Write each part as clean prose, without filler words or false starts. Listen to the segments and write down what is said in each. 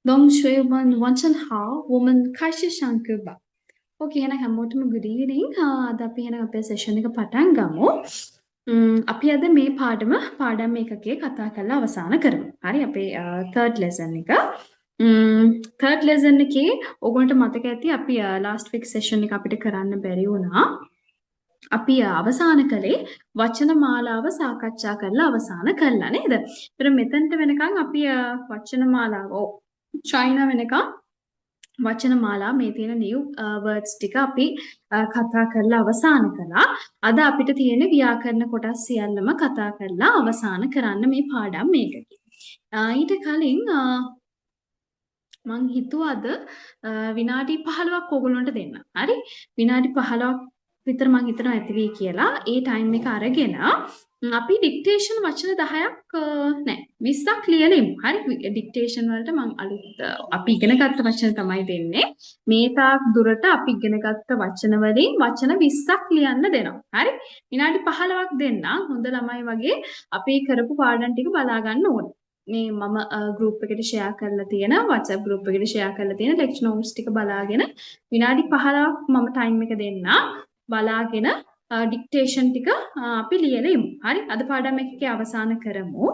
同学们晚上好，我们开始上课吧。Okay, එහෙනම් හැමෝටම good evening. අද අපි එහෙනම් අපේ session එක පටන් ගමු. අපි අද මේ පාඩම එකකේ කතා කරලා අවසන් කරමු. හරි අපේ third lesson එක. third lesson එකේ ඔයගොල්ලන්ට මතක ඇති අපි last week session එක අපිට කරන්න බැරි වුණා. අපි අවසන් කළේ වචන මාලාව සාකච්ඡා කරලා අවසන් කළා නේද? ඒතර මෙතනට වෙනකන් අපි වචන මාලාව චයිනා වෙනකන් වචන මාලා මේ තියෙන new words ටික අපි කතා කරලා අවසන් කළා. අද අපිට තියෙන ව්‍යාකරණ කොටස් සියල්ලම කතා කරලා අවසන් කරන්න මේ පාඩම් මේකකින්. ඊට කලින් මං හිතුවා අද විනාඩි 15ක් ඕගොල්ලන්ට දෙන්න. හරි? විනාඩි 15ක් විතර මං හිතනවා ඇති වෙයි කියලා. ඒ ටයිම් එක අරගෙන අපි ඩික්ටේෂන් වචන 10ක් නෑ 20ක් ලියලිමු. හරි? ඩික්ටේෂන් වලට මං අලුත් අපි ඉගෙන ගත්ත වචන තමයි දෙන්නේ. මේ තාක් දුරට අපි ඉගෙන ගත්ත වචන වලින් වචන 20ක් ලියන්න දෙනවා. හරි? විනාඩි 15ක් දෙන්න. හොඳ ළමයි වගේ අපි කරපු පාඩම් ටික බලා ගන්න ඕනේ. මේ මම ගෲප් එකට ෂෙයා කරලා තියෙන WhatsApp ගෲප් එකට ෂෙයා කරලා තියෙන ලෙක්චර් නෝට්ස් ටික බලාගෙන විනාඩි 15ක් මම ටයිම් එක දෙන්න බලාගෙන ඩික්ටේෂන් ටික අපි ලියලා ඉමු. හරි? අද පාඩම් එකේ අවසන් කරමු.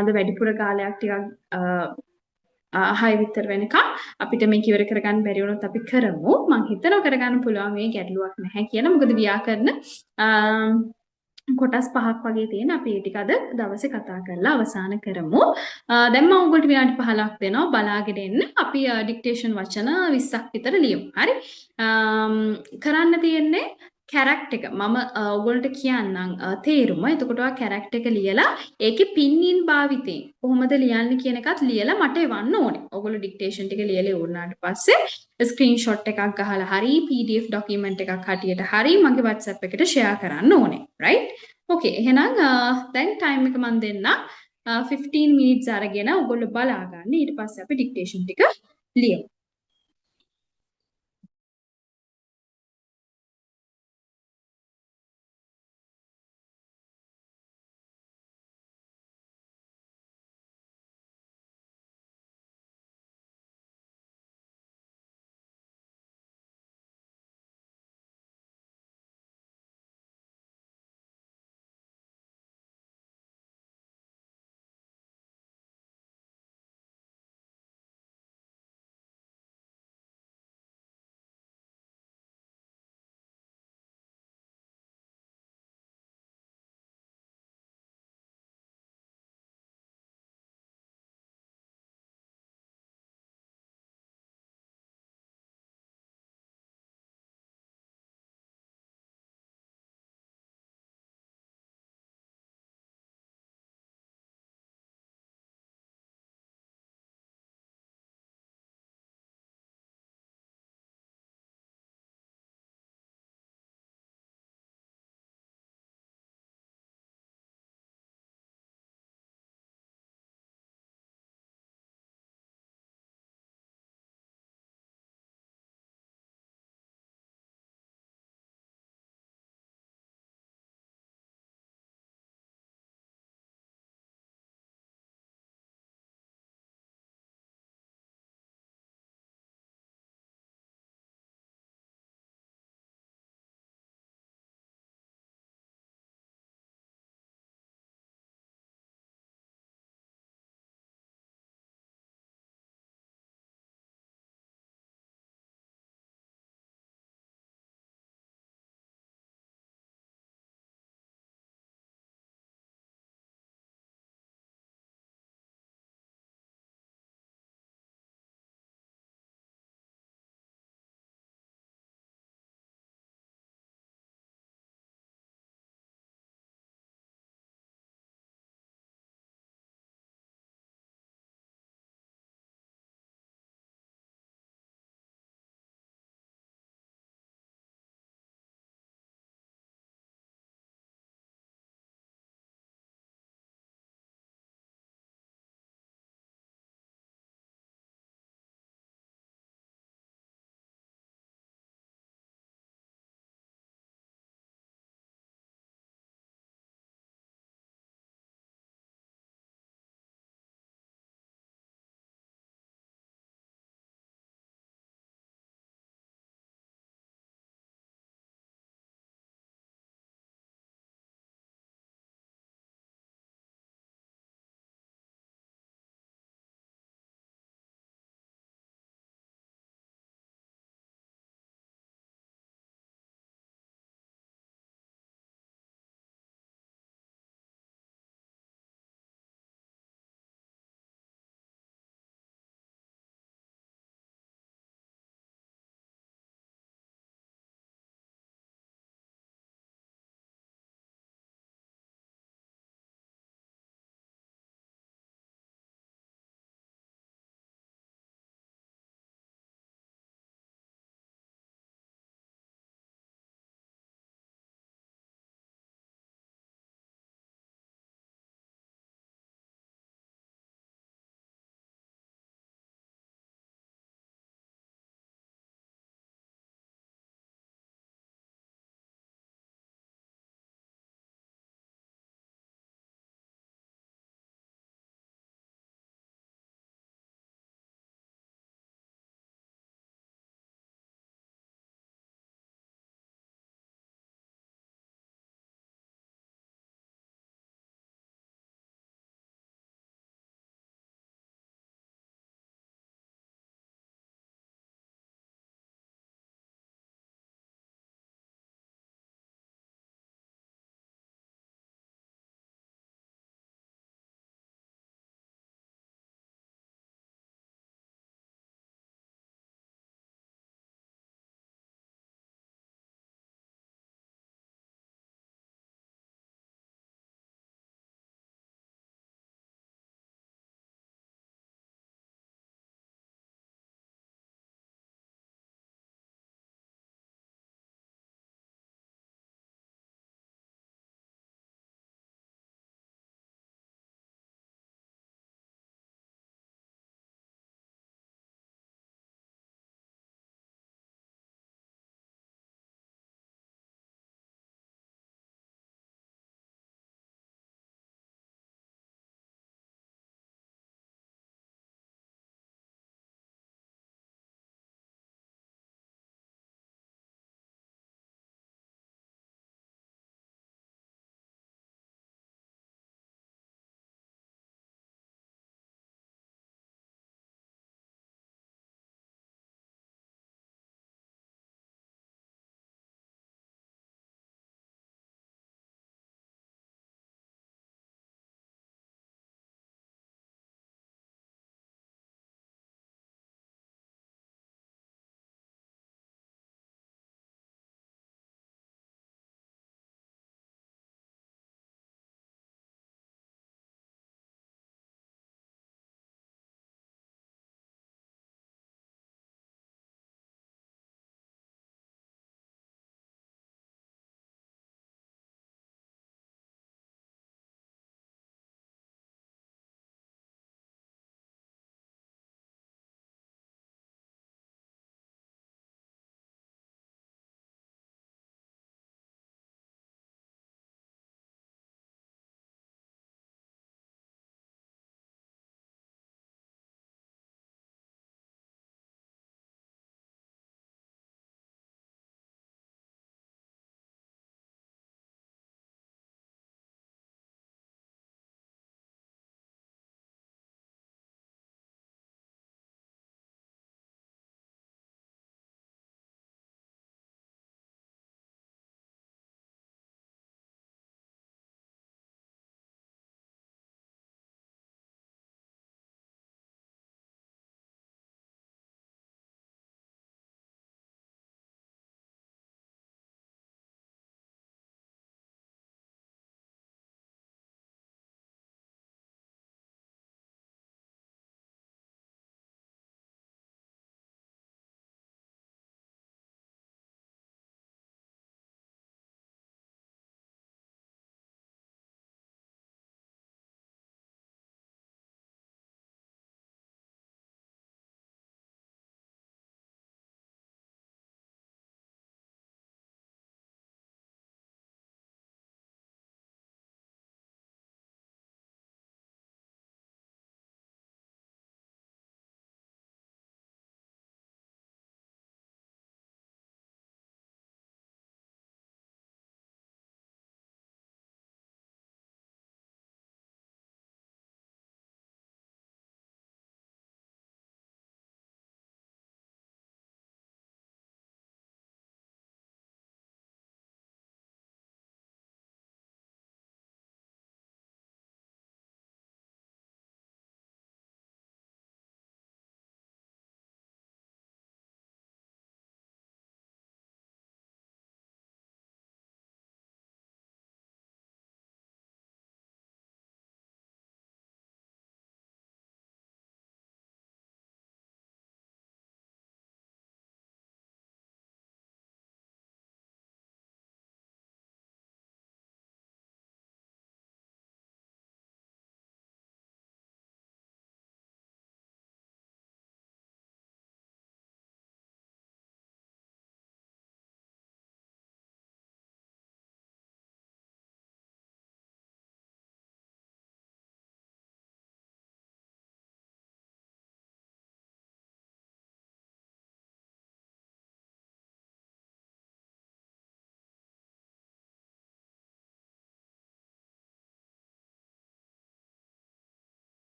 අද වැඩිපුර කාලයක් ටිකක් 6 විතර වෙනකම් අපිට මේක ඉවර කරගන්න බැරි වුණොත් අපි කරමු. මම හිතනවා කරගන්න පුළුවන් මේ ගැටලුවක් නැහැ කියලා. මොකද ව්‍යාකරණ කොටස් 5ක් වගේ තියෙන අපි ඒ ටික අද දවසේ කතා කරලා අවසන් කරමු. දැන් මම ඔයගොල්ලන්ට විනාඩි 15ක් දෙනවා බලාගෙන එන්න. අපි ඩික්ටේෂන් වචන 20ක් විතර ලියමු. හරි? කරන්න තියෙන්නේ කැරක්ටර් එක. මම ඔයගොල්ලන්ට කියන්නම් තේරුම. එතකොට ඔයා කැරක්ටර් එක ලියලා ඒකේ පින් ඉන් භාවිතේ කොහොමද ලියන්නේ කියන එකත් ලියලා මට එවන්න ඕනේ. ඔයගොල්ලෝ ඩික්ටේෂන් ටික ලියලා ඉවරනාට පස්සේ ස්ක්‍රීන්ෂොට් එකක් ගහලා හරි PDF ડોකියුමන්ට් එකක් හටියට හරි මගේ WhatsApp එකට ෂෙයා කරන්න ඕනේ. right? okay එහෙනම් දැන් ටයිම් එක මම දෙන්න 15 minutes අරගෙන ඔයගොල්ලෝ බලා ගන්න. ඊට පස්සේ අපි ඩික්ටේෂන් ටික ලියමු.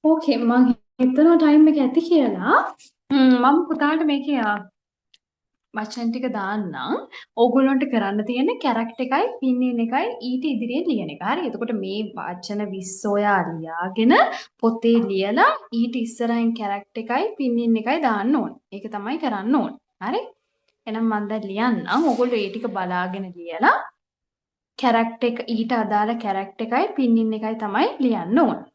ඕකේ මං හිතනවා ටයිම් එක ඇති කියලා. මම පුතාට මේකේ වචන ටික දාන්නම්. ඕගොල්ලන්ට කරන්න තියෙන්නේ කැරක්ටර් එකයි පින්නින් එකයි ඊට ඉදිරියෙන් ලියන එක. හරි. එතකොට මේ වචන 20 ඔයා ලියාගෙන පොතේ ලියලා ඊට ඉස්සරහින් කැරක්ටර් එකයි පින්නින් එකයි දාන්න ඕනේ. ඒක තමයි කරන්න ඕනේ. හරි. එහෙනම් මම දැන් ලියන්නම්. ඕගොල්ලෝ ඒ ටික බලාගෙන ලියලා කැරක්ටර් එක ඊට අදාළ කැරක්ටර් එකයි පින්නින් එකයි තමයි ලියන්න ඕනේ.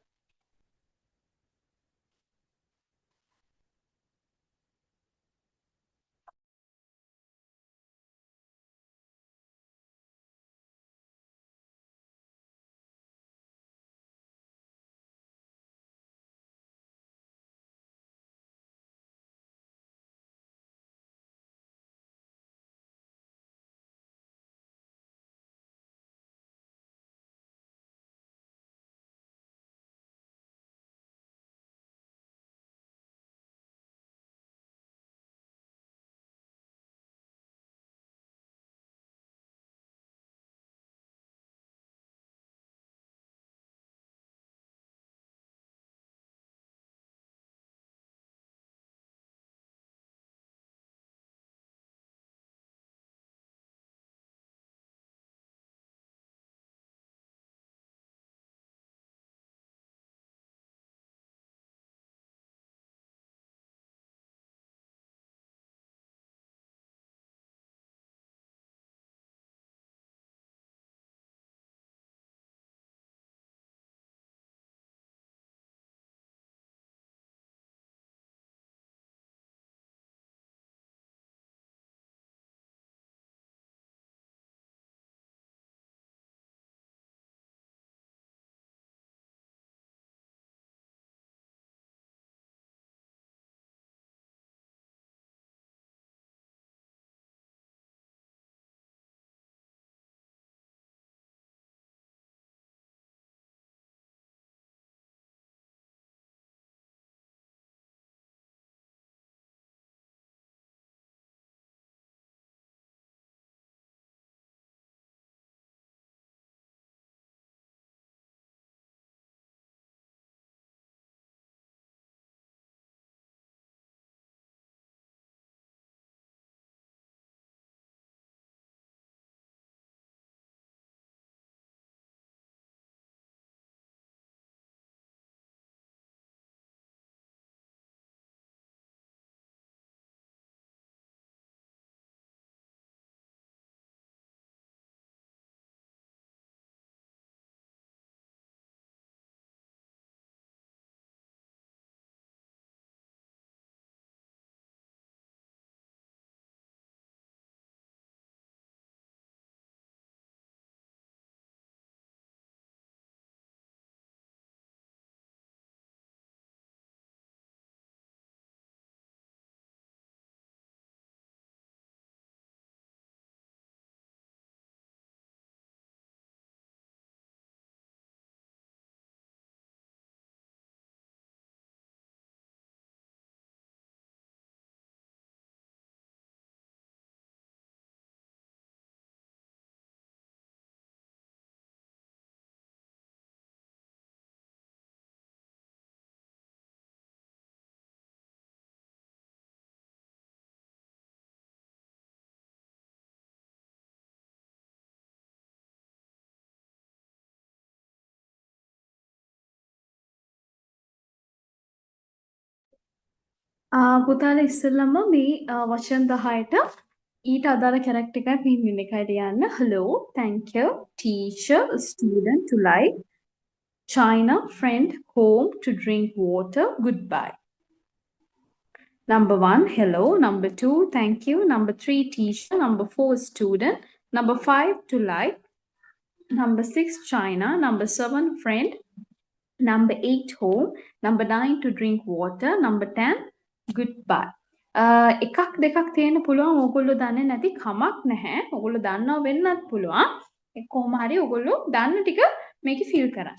පුතාලා ඉස්සෙල්ලම මේ වචන 10ට ඊට අදාළ කැරක්ටර් එකයි පින්නින් එකයි ලියන්න. Hello, thank you, teacher, student to like, China, friend, home to drink water, goodbye. Number 1, hello. Number 2, thank you. Number 3, teacher. Number 4, student. Number 5, to like. Number 6, China. Number 7, friend. Number 8, home. Number 9, to drink water. Number 10, goodbye. එකක් දෙකක් තියෙන්න පුළුවන් ඕගොල්ලෝ දන්නේ නැති කමක් නැහැ. ඕගොල්ලෝ දන්නව වෙන්නත් පුළුවන්. ඒ කොහොම හරි ඕගොල්ලෝ දන්න ටික මේකේ ෆිල් කරන්න.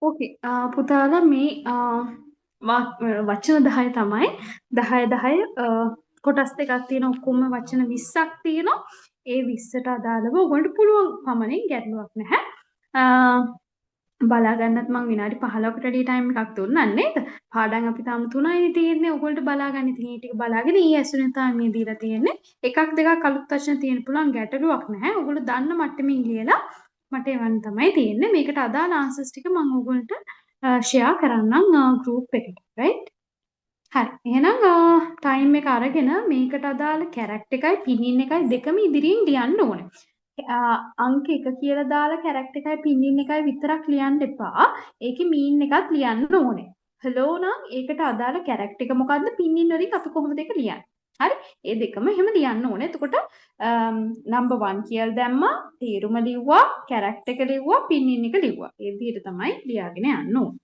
ඕකේ. පුතාලා මේ වචන 10 තමයි. 10 10 කොටස් දෙකක් තියෙන ඔක්කොම වචන 20ක් තියෙනවා. ඒ 20ට අදාළව ඔයගොල්ලන්ට පුළුවන් පමණින් ගැටලුවක් නැහැ. බලා ගන්නත් මම විනාඩි 15කට වැඩි ටයිම් එකක් දුන්නා නේද? පාඩම් අපි තාම 3යි තියෙන්නේ. ඔයගොල්ලන්ට බලා ගන්න. ඉතින් මේ ටික බලාගෙන ඊ ඇසුරෙන් තමයි මේ දීලා තියෙන්නේ. එකක් දෙකක් අලුත් වචන තියෙන්න පුළුවන් ගැටලුවක් නැහැ. ඔයගොල්ලෝ දන්න මට්ටමින් ලියලා මට එවන්න තමයි තියෙන්නේ. මේකට අදාළ ආන්සර්ස් ටික මම ඔයගොල්ලන්ට ෂෙයා කරන්නම් ගෲප් එකට. රයිට්? හරි. එහෙනම් ටයිම් එක අරගෙන මේකට අදාළ කැරක්ටර් එකයි පිනින් එකයි දෙකම ඉදිරියෙන් ලියන්න ඕනේ. අංක 1 කියලා දාලා කැරක්ටර් එකයි පිනින් එකයි විතරක් ලියන්න එපා. ඒකේ මීන් එකත් ලියන්න ඕනේ. හෙලෝ නම් ඒකට අදාළ කැරක්ටර් එක මොකද්ද පිනින් වලින් අපි කොහොමද ඒක ලියන්නේ? හරි. ඒ දෙකම එහෙම ලියන්න ඕනේ. එතකොට නම්බර් 1 කියලා දැම්මා, තේරුම ලිව්වා, කැරක්ටර් එක ලිව්වා, පිනින් එක ලිව්වා. ඒ විදිහට තමයි ලියාගෙන යන්න ඕනේ.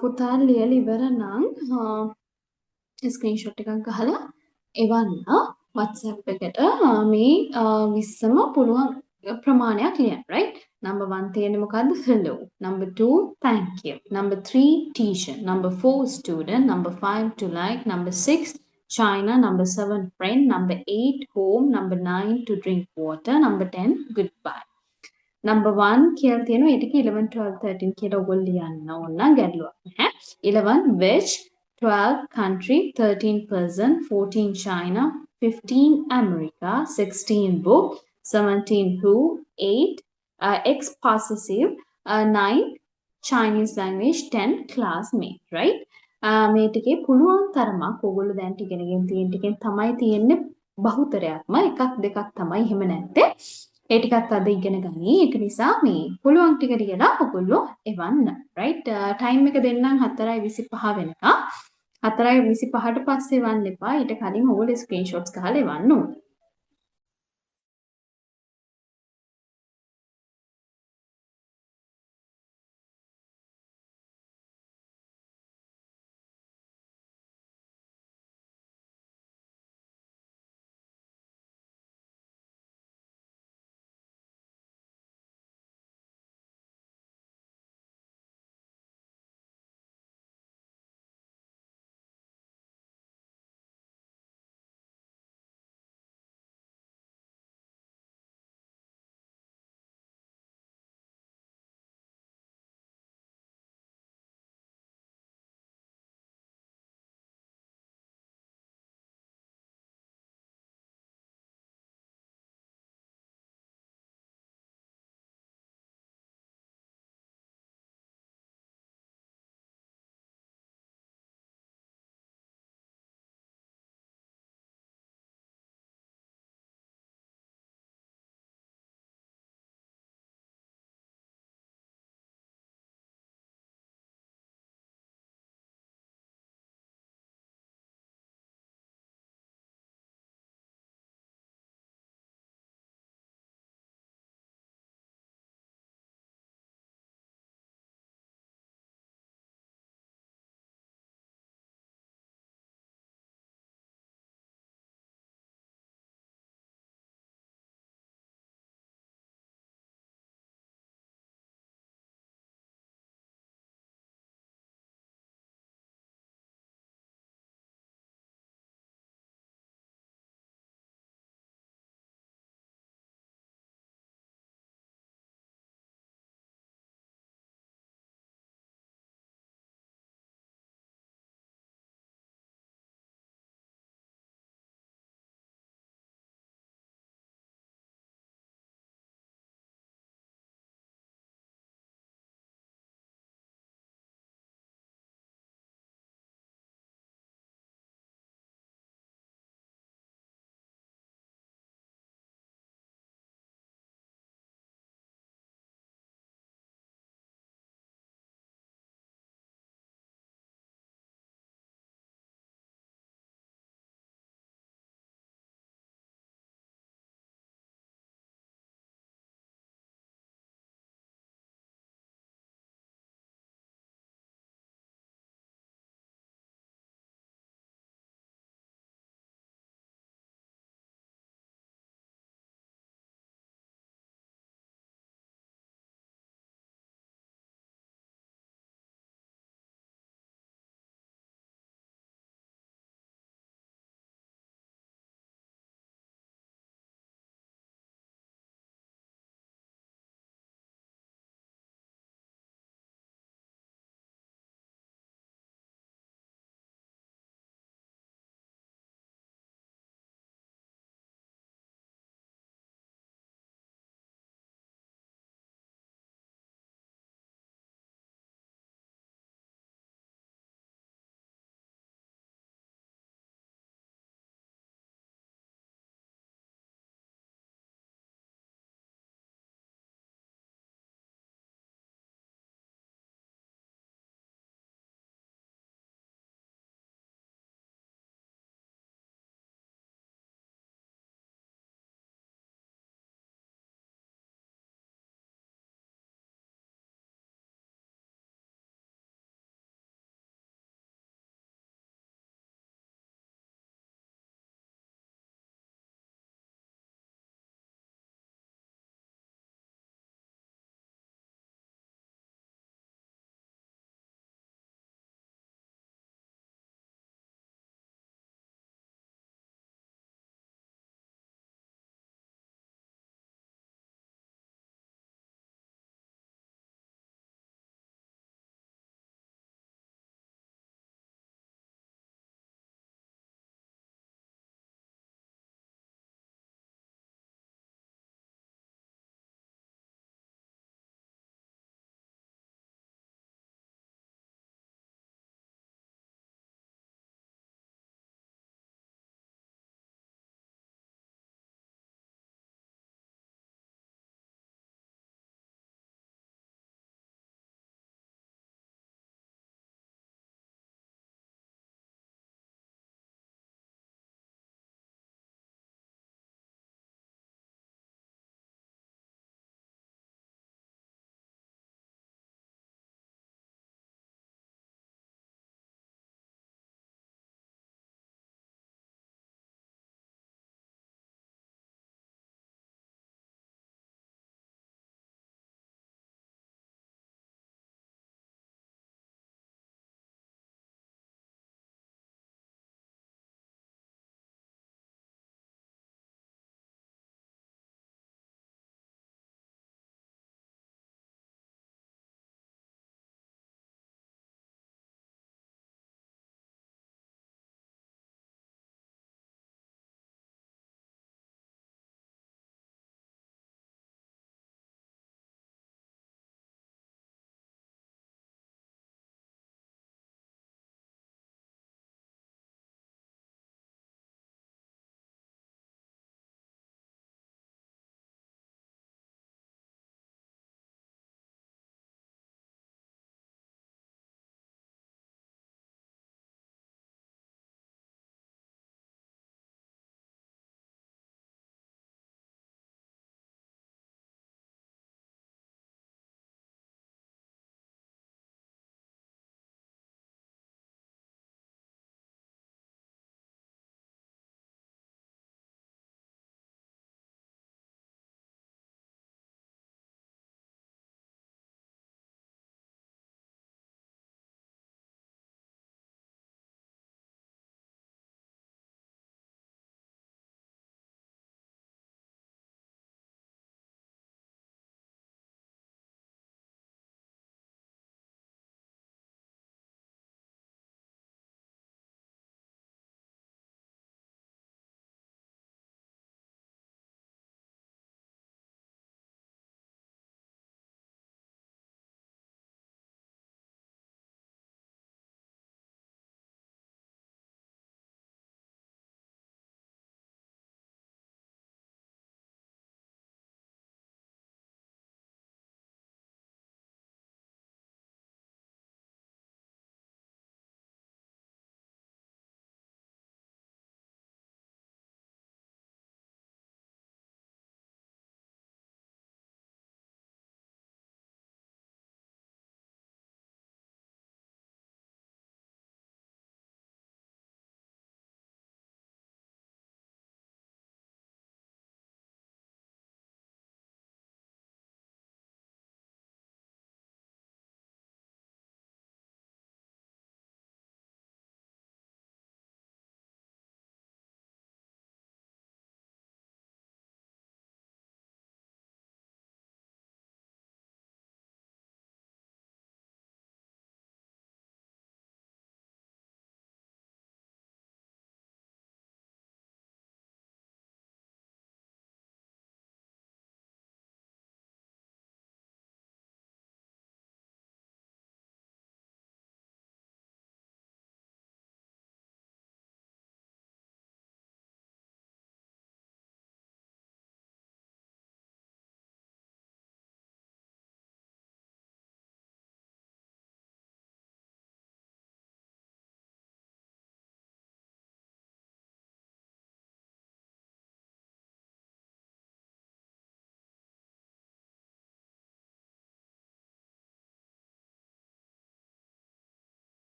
පුතා ලියලා ඉවර නම් ස්ක්‍රීන්ෂොට් එකක් ගහලා එවන්න WhatsApp එකට මේ 20ම පුළුවන් ප්‍රමාණයක් ලියන්න right number 1 තියෙන්නේ මොකද්ද hello number 2 thank you number 3 teacher number 4 student number 5 to like number 6 China number 7 friend number 8 home number 9 to drink water number 10 goodbye number 1 කියලා තියෙනවා ඒ ටික 11 12 13 කියලා ඔයගොල්ලෝ ලියන්න ඕන නම් ගැටලුවක් නැහැ 11 which 12 country 13 person 14 China 15 America 16 book 17 who 8 ex possessive 9 Chinese language 10 classmate right මේ ටිකේ පුළුවන් තරමක් ඔයගොල්ලෝ දැන් ඉගෙනගෙන තියෙන ටිකෙන් තමයි තියෙන්නේ බහුතරයක්ම එකක් දෙකක් තමයි එහෙම නැත්තේ ඒ ටිකත් අද ඉගෙන ගනි. ඒක නිසා මේ පුළුවන් ටික ටිකලා ඔයගොල්ලෝ එවන්න. right? ටයිම් එක දෙන්නම් 4:25 වෙනකම්. 4:25ට පස්සේ එවන්න එපා. ඊට කලින් ඔයගොල්ලෝ ස්ක්‍රීන්ෂොට්ස් ගහලා එවන්න ඕනේ.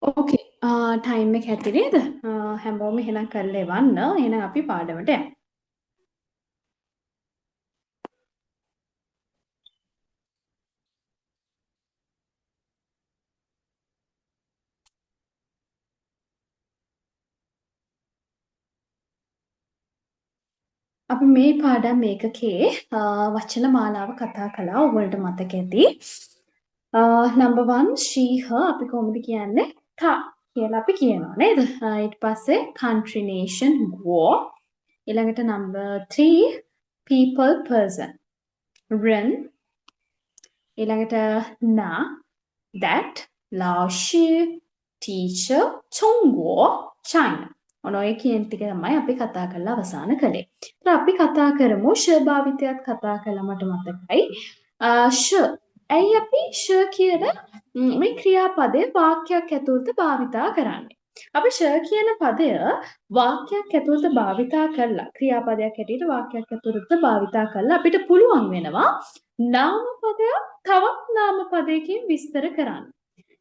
ඕකේ. ටයිම් එක ඇති නේද? හැමෝම එහෙනම් කරලා එවන්න. එහෙනම් අපි පාඩමට යමු. අපි මේ පාඩම් මේකකේ වචන මාලාව කතා කළා. ඔයගොල්ලන්ට මතක ඇති. number 1 she her අපි කොහොමද කියන්නේ? ta කියලා අපි කියනවා නේද? ඊට පස්සේ country nation war. ඊළඟට number 3 people person. run. ඊළඟට na that 老师 teacher 中国 China. ඔන්න ඔය කියන ටික තමයි අපි කතා කරලා අවසන් කළේ. ඒත් අපි කතා කරමු ෂ භාවිතයත් කතා කළා මට මතකයි. ෂ ඇයි අපි ෂ කියන මේ ක්‍රියාපදය වාක්‍යයක් ඇතුළත භාවිතා කරන්නේ? අපි ෂ කියන පදය වාක්‍යයක් ඇතුළත භාවිතා කරලා ක්‍රියාපදයක් හැටියට වාක්‍යයක් ඇතුළත භාවිතා කරලා අපිට පුළුවන් වෙනවා නාමපදයක් තවත් නාමපදයකින් විස්තර කරන්න.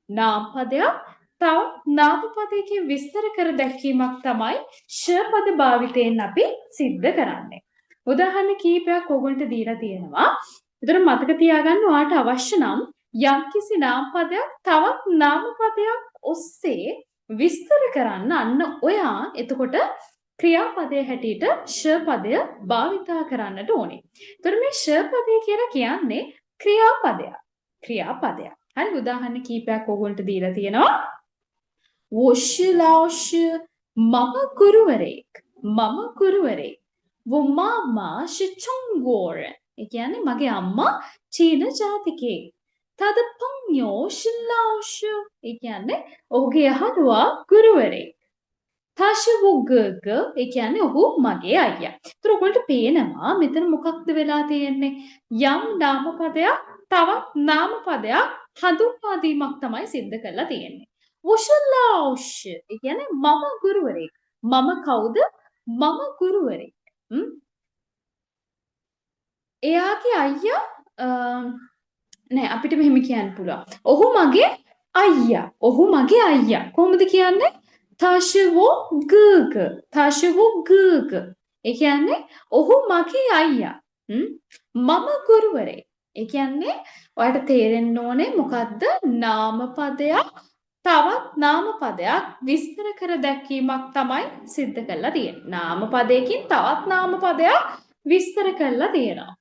නාමපදයක් තවත් නාමපදයකින් විස්තර කර දැක්වීමක් තමයි ෂ පද භාවිතයෙන් අපි සිද්ධ කරන්නේ. උදාහරණ කීපයක් ඕගොල්ලන්ට දීලා තියෙනවා. ඒතර මතක තියාගන්න ඔයාලට අවශ්‍ය නම් යම්කිසි නාමපදයක් තවත් නාමපදයක් ඔස්සේ විස්තර කරන්න අන්න ඔයා එතකොට ක්‍රියාපදයේ හැටියට ෂ පදය භාවිතා කරන්නට ඕනේ. ඒතර මේ ෂ පදය කියලා කියන්නේ ක්‍රියාපදයක්. ක්‍රියාපදයක්. හරි උදාහරණ කීපයක් ඕගොල්ලන්ට දීලා තියෙනවා. 我是老师 මම ගුරුවරයෙක්. මම ගුරුවරයෙක්. 我妈妈是中国人. ඒ කියන්නේ මගේ අම්මා චීන ජාතිකයෙක්. 他的朋友是老师. ඒ කියන්නේ ඔහුගේ යහළුවා ගුරුවරයෙක්. 他是我哥哥. ඒ කියන්නේ ඔහු මගේ අයියා. ඒතර ඔයගොල්ලන්ට පේනවා මෙතන මොකක්ද වෙලා තියෙන්නේ? යම් නාමපදයක් තවත් නාමපදයක් හඳුන්වා දීමක් තමයි සිද්ධ කරලා තියෙන්නේ. 我是老师. ඒ කියන්නේ මම ගුරුවරයෙක්. මම කවුද? මම ගුරුවරයෙක්. එයාගේ අයියා නෑ අපිට මෙහෙම කියන්න පුළුවන්. ඔහු මගේ අයියා. ඔහු මගේ අයියා. කොහොමද කියන්නේ? 他是我哥哥. 他是我哥哥. ඒ කියන්නේ ඔහු මගේ අයියා. මම ගුරුවරයෙක්. ඒ කියන්නේ ඔයාලට තේරෙන්න ඕනේ මොකද්ද? නාමපදයක් තවත් නාමපදයක් විස්තර කර දැක්වීමක් තමයි සිද්ධ කරලා තියෙන්නේ. නාමපදයකින් තවත් නාමපදයක් විස්තර කරලා තියෙනවා.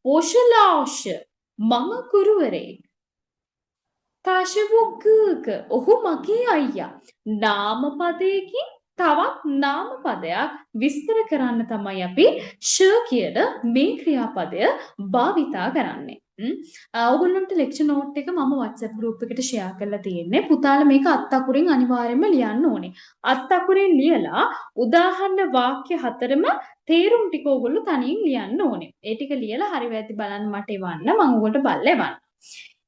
我是老师 මම ගුරුවරයෙක්. 他是我哥哥 ඔහු මගේ අයියා. නාමපදයකින් තවත් නාමපදයක් විස්තර කරන්න තමයි අපි ෂ කියන මේ ක්‍රියාපදය භාවිතා කරන්නේ. ඔයගොල්ලන්ට ලෙක්චර් නෝට් එක මම WhatsApp group එකට share කරලා තියෙන්නේ. පුතාලා මේක අත් අකුරින් අනිවාර්යයෙන්ම ලියන්න ඕනේ. අත් අකුරින් ලියලා උදාහරණ වාක්‍ය හතරම තේරුම් ටික ඔයගොල්ලෝ තනියෙන් ලියන්න ඕනේ. ඒ ටික ලියලා හරි වැරදි බලන්න මට එවන්න. මම ඔයගොල්ලන්ට බලලා එවන්න.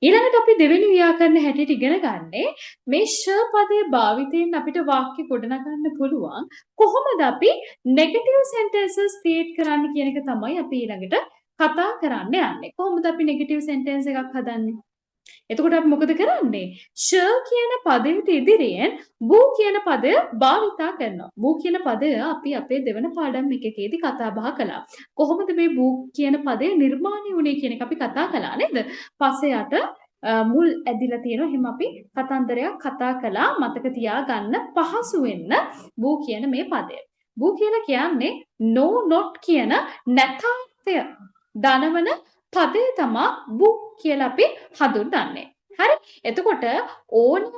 ඊළඟට අපි දෙවෙනි ව්‍යාකරණ හැටියට ඉගෙන ගන්නේ මේ ෂ පදයේ භාවිතයෙන් අපිට වාක්‍ය ගොඩනගන්න පුළුවන් කොහොමද අපි නෙගටිව් සෙන්ටෙන්සස් ක්‍රියේට් කරන්න කියන එක තමයි අපි ඊළඟට කතා කරන්න යන්නේ. කොහොමද අපි නෙගටිව් සෙන්ටෙන්ස් එකක් හදන්නේ? එතකොට අපි මොකද කරන්නේ? ෂ කියන පදයට ඉදිරියෙන් බූ කියන පදය භාවිතා කරනවා. බූ කියන පදය අපි අපේ දෙවන පාඩම් එකකේදී කතා බහ කළා. කොහොමද මේ බූ කියන පදය නිර්මාණය වුණේ කියන එක අපි කතා කළා නේද? පස්සේ යට මුල් ඇදිලා තියෙනවා. එහෙනම් අපි කතන්දරයක් කතා කළා. මතක තියාගන්න පහසු වෙන්න බූ කියන මේ පදය. බූ කියලා කියන්නේ no not කියන නැතාර්ථය දනවන පදේ තමයි බූ කියලා අපි හඳුන්වන්නේ. හරි? එතකොට ඕනම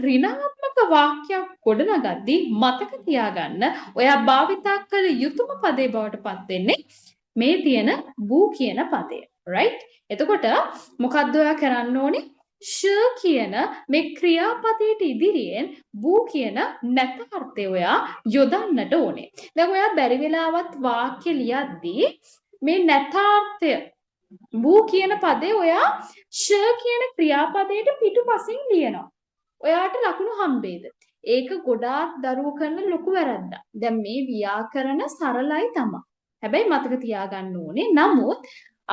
ඍණාත්මක වාක්‍යයක් ගොඩනගද්දී මතක තියාගන්න ඔයා භාවිතා කළ යුතුම පදේ බවට පත් වෙන්නේ මේ තියෙන බූ කියන පදය. right? එතකොට මොකද්ද ඔයා කරන්න ඕනේ? ෂ කියන මේ ක්‍රියාපදයට ඉදිරියෙන් බූ කියන නැතාර්ථය ඔයා යොදන්නට ඕනේ. දැන් ඔයා බැරි වෙලාවත් වාක්‍ය ලියද්දී මේ නැතාර්ථය බූ කියන පදේ ඔයා ෂ කියන ක්‍රියාපදයට පිටුපසින් ලියනවා. ඔයාට ලකුණු හම්බෙයිද? ඒක ගොඩාක් දරුවෝ කරන ලොකු වැරද්දක්. දැන් මේ ව්‍යාකරණ සරලයි තමයි. හැබැයි මතක තියාගන්න ඕනේ. නමුත්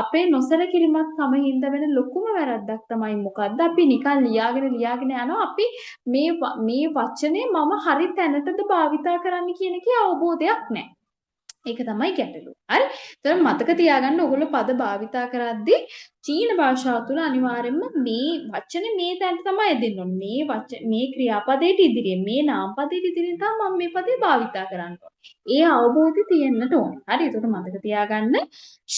අපේ නොසලකිරීමත් කම හින්දා වෙන ලොකුම වැරද්දක් තමයි මොකද්ද? අපි නිකන් ලියාගෙන යනවා අපි මේ වචනේ මම හරි තැනටද භාවිතා කරන්න කියන එකේ අවබෝධයක් නැහැ. ඒක තමයි ගැටලුව. හරි? ඒතර මතක තියාගන්න ඕගොල්ලෝ පද භාවිතා කරද්දී චීන භාෂාව තුළ අනිවාර්යයෙන්ම මේ වචනේ මේ තැනට තමයි දෙන්න ඕනේ. මේ ක්‍රියාපදයට ඉදිරියෙන් මේ නාමපදයට ඉදිරියෙන් තමයි මම මේ පදේ භාවිතා කරන්න ඕනේ. ඒ අවබෝධය තියෙන්නට ඕනේ. හරි? ඒකට මතක තියාගන්න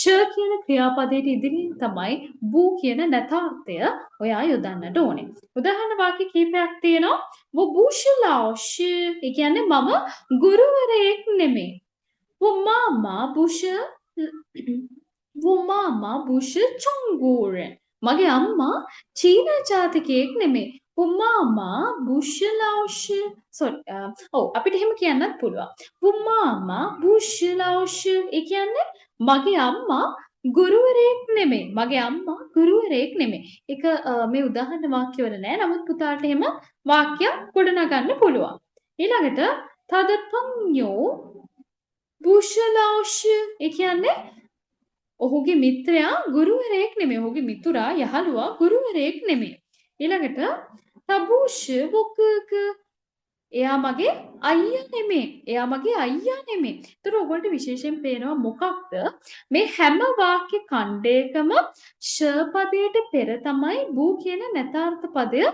ෂ කියන ක්‍රියාපදයට ඉදිරියෙන් තමයි වූ කියන නැතාර්ථය ඔයා යොදන්නට ඕනේ. උදාහරණ වාක්‍ය කීපයක් තියෙනවා. "वो बुशलाओश" ඒ කියන්නේ මම ගුරුවරයෙක් නෙමෙයි. "वो मामा बुश वो मामा बुश චොංගූරන්" මගේ අම්මා චීන ජාතිකයෙක් නෙමෙයි. "वो मामा बुशलाओश" අපිට එහෙම කියන්නත් පුළුවන්. "वो मामा बुशलाओश" ඒ කියන්නේ මගේ අම්මා ගුරුවරයෙක් නෙමෙයි. මගේ අම්මා ගුරුවරයෙක් නෙමෙයි. ඒක මේ උදාහරණ වාක්‍යවල නෑ. නමුත් පුතාට එහෙම වාක්‍යයක් ගොඩනගන්න පුළුවන්. ඊළඟට තද පඤ්ඤෝ බුෂලාවශ්‍ය ඒ කියන්නේ ඔහුගේ මිත්‍රයා ගුරුවරයෙක් නෙමෙයි. ඔහුගේ මිතුරා යහළුවා ගුරුවරයෙක් නෙමෙයි. ඊළඟට තබුෂ් වොකක එයා මගේ අයියා නෙමෙයි. එයා මගේ අයියා නෙමෙයි. ඒතර ඔයගොල්ලන්ට විශේෂයෙන් පේනවා මොකක්ද මේ හැම වාක්‍ය ඛණ්ඩයකම ෂ පදයට පෙර තමයි බූ කියන නැතාර්ථ පදය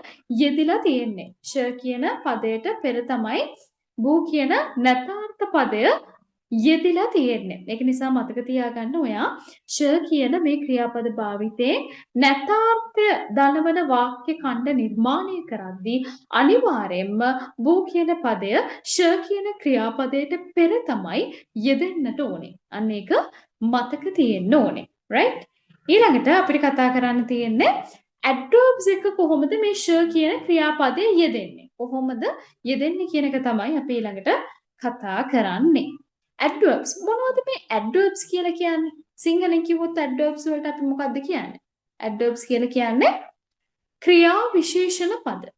යෙදිලා තියෙන්නේ. ෂ කියන පදයට පෙර තමයි බූ කියන නැතාර්ථ පදය යෙදිලා තියෙන්නේ. ඒක නිසා මතක තියාගන්න ඔයා ෂ කියන මේ ක්‍රියාපද භාවිතයෙන් නැතාර්ථය දනවන වාක්‍ය ඛණ්ඩ නිර්මාණය කරද්දී අනිවාර්යයෙන්ම වූ කියන පදය ෂ කියන ක්‍රියාපදයට පෙර තමයි යෙදෙන්නට ඕනේ. අන්න ඒක මතක තියෙන්න ඕනේ. right? ඊළඟට අපිට කතා කරන්න තියෙන්නේ adverbs එක කොහොමද මේ ෂ කියන ක්‍රියාපදයේ යෙදෙන්නේ? කොහොමද යෙදෙන්නේ කියන එක තමයි අපි ඊළඟට කතා කරන්නේ. adverbs මොනවද මේ adverbs කියලා කියන්නේ? සිංහලෙන් කිව්වොත් adverbs වලට අපි මොකක්ද කියන්නේ? adverbs කියලා කියන්නේ ක්‍රියා විශේෂණ පද.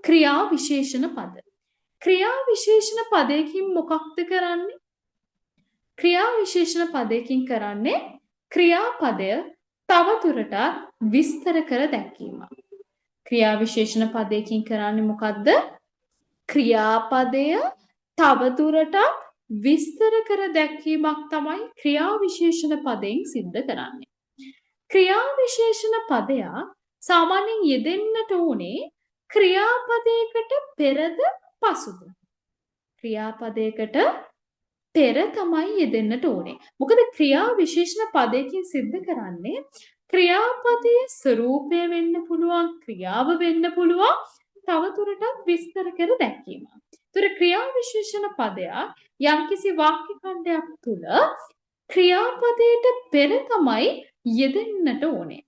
ක්‍රියා විශේෂණ පද. ක්‍රියා විශේෂණ පදයකින් මොකක්ද කරන්නේ? ක්‍රියා විශේෂණ පදයකින් කරන්නේ ක්‍රියාපදය තවදුරටත් විස්තර කර දැක්වීම. ක්‍රියා විශේෂණ පදයකින් කරන්නේ මොකද්ද? ක්‍රියාපදය තවදුරටත් විස්තර කර දැක්වීමක් තමයි ක්‍රියා විශේෂණ පදයෙන් සිද්ධ කරන්නේ. ක්‍රියා විශේෂණ පදයක් සාමාන්‍යයෙන් යෙදෙන්නට ඕනේ ක්‍රියාපදයකට පෙරද පසුද? ක්‍රියාපදයකට පෙර තමයි යෙදෙන්නට ඕනේ. මොකද ක්‍රියා විශේෂණ පදයකින් සිද්ධ කරන්නේ ක්‍රියාපදයේ ස්වરૂපය වෙන්න පුළුවන්, ක්‍රියාව වෙන්න පුළුවන්, තවදුරටත් විස්තර කර දැක්වීම. ඒතර ක්‍රියා විශේෂණ පදයක් යම්කිසි වාක්‍ය ඛණ්ඩයක් තුල ක්‍රියාපදයට පෙර තමයි යෙදෙන්නට ඕනේ.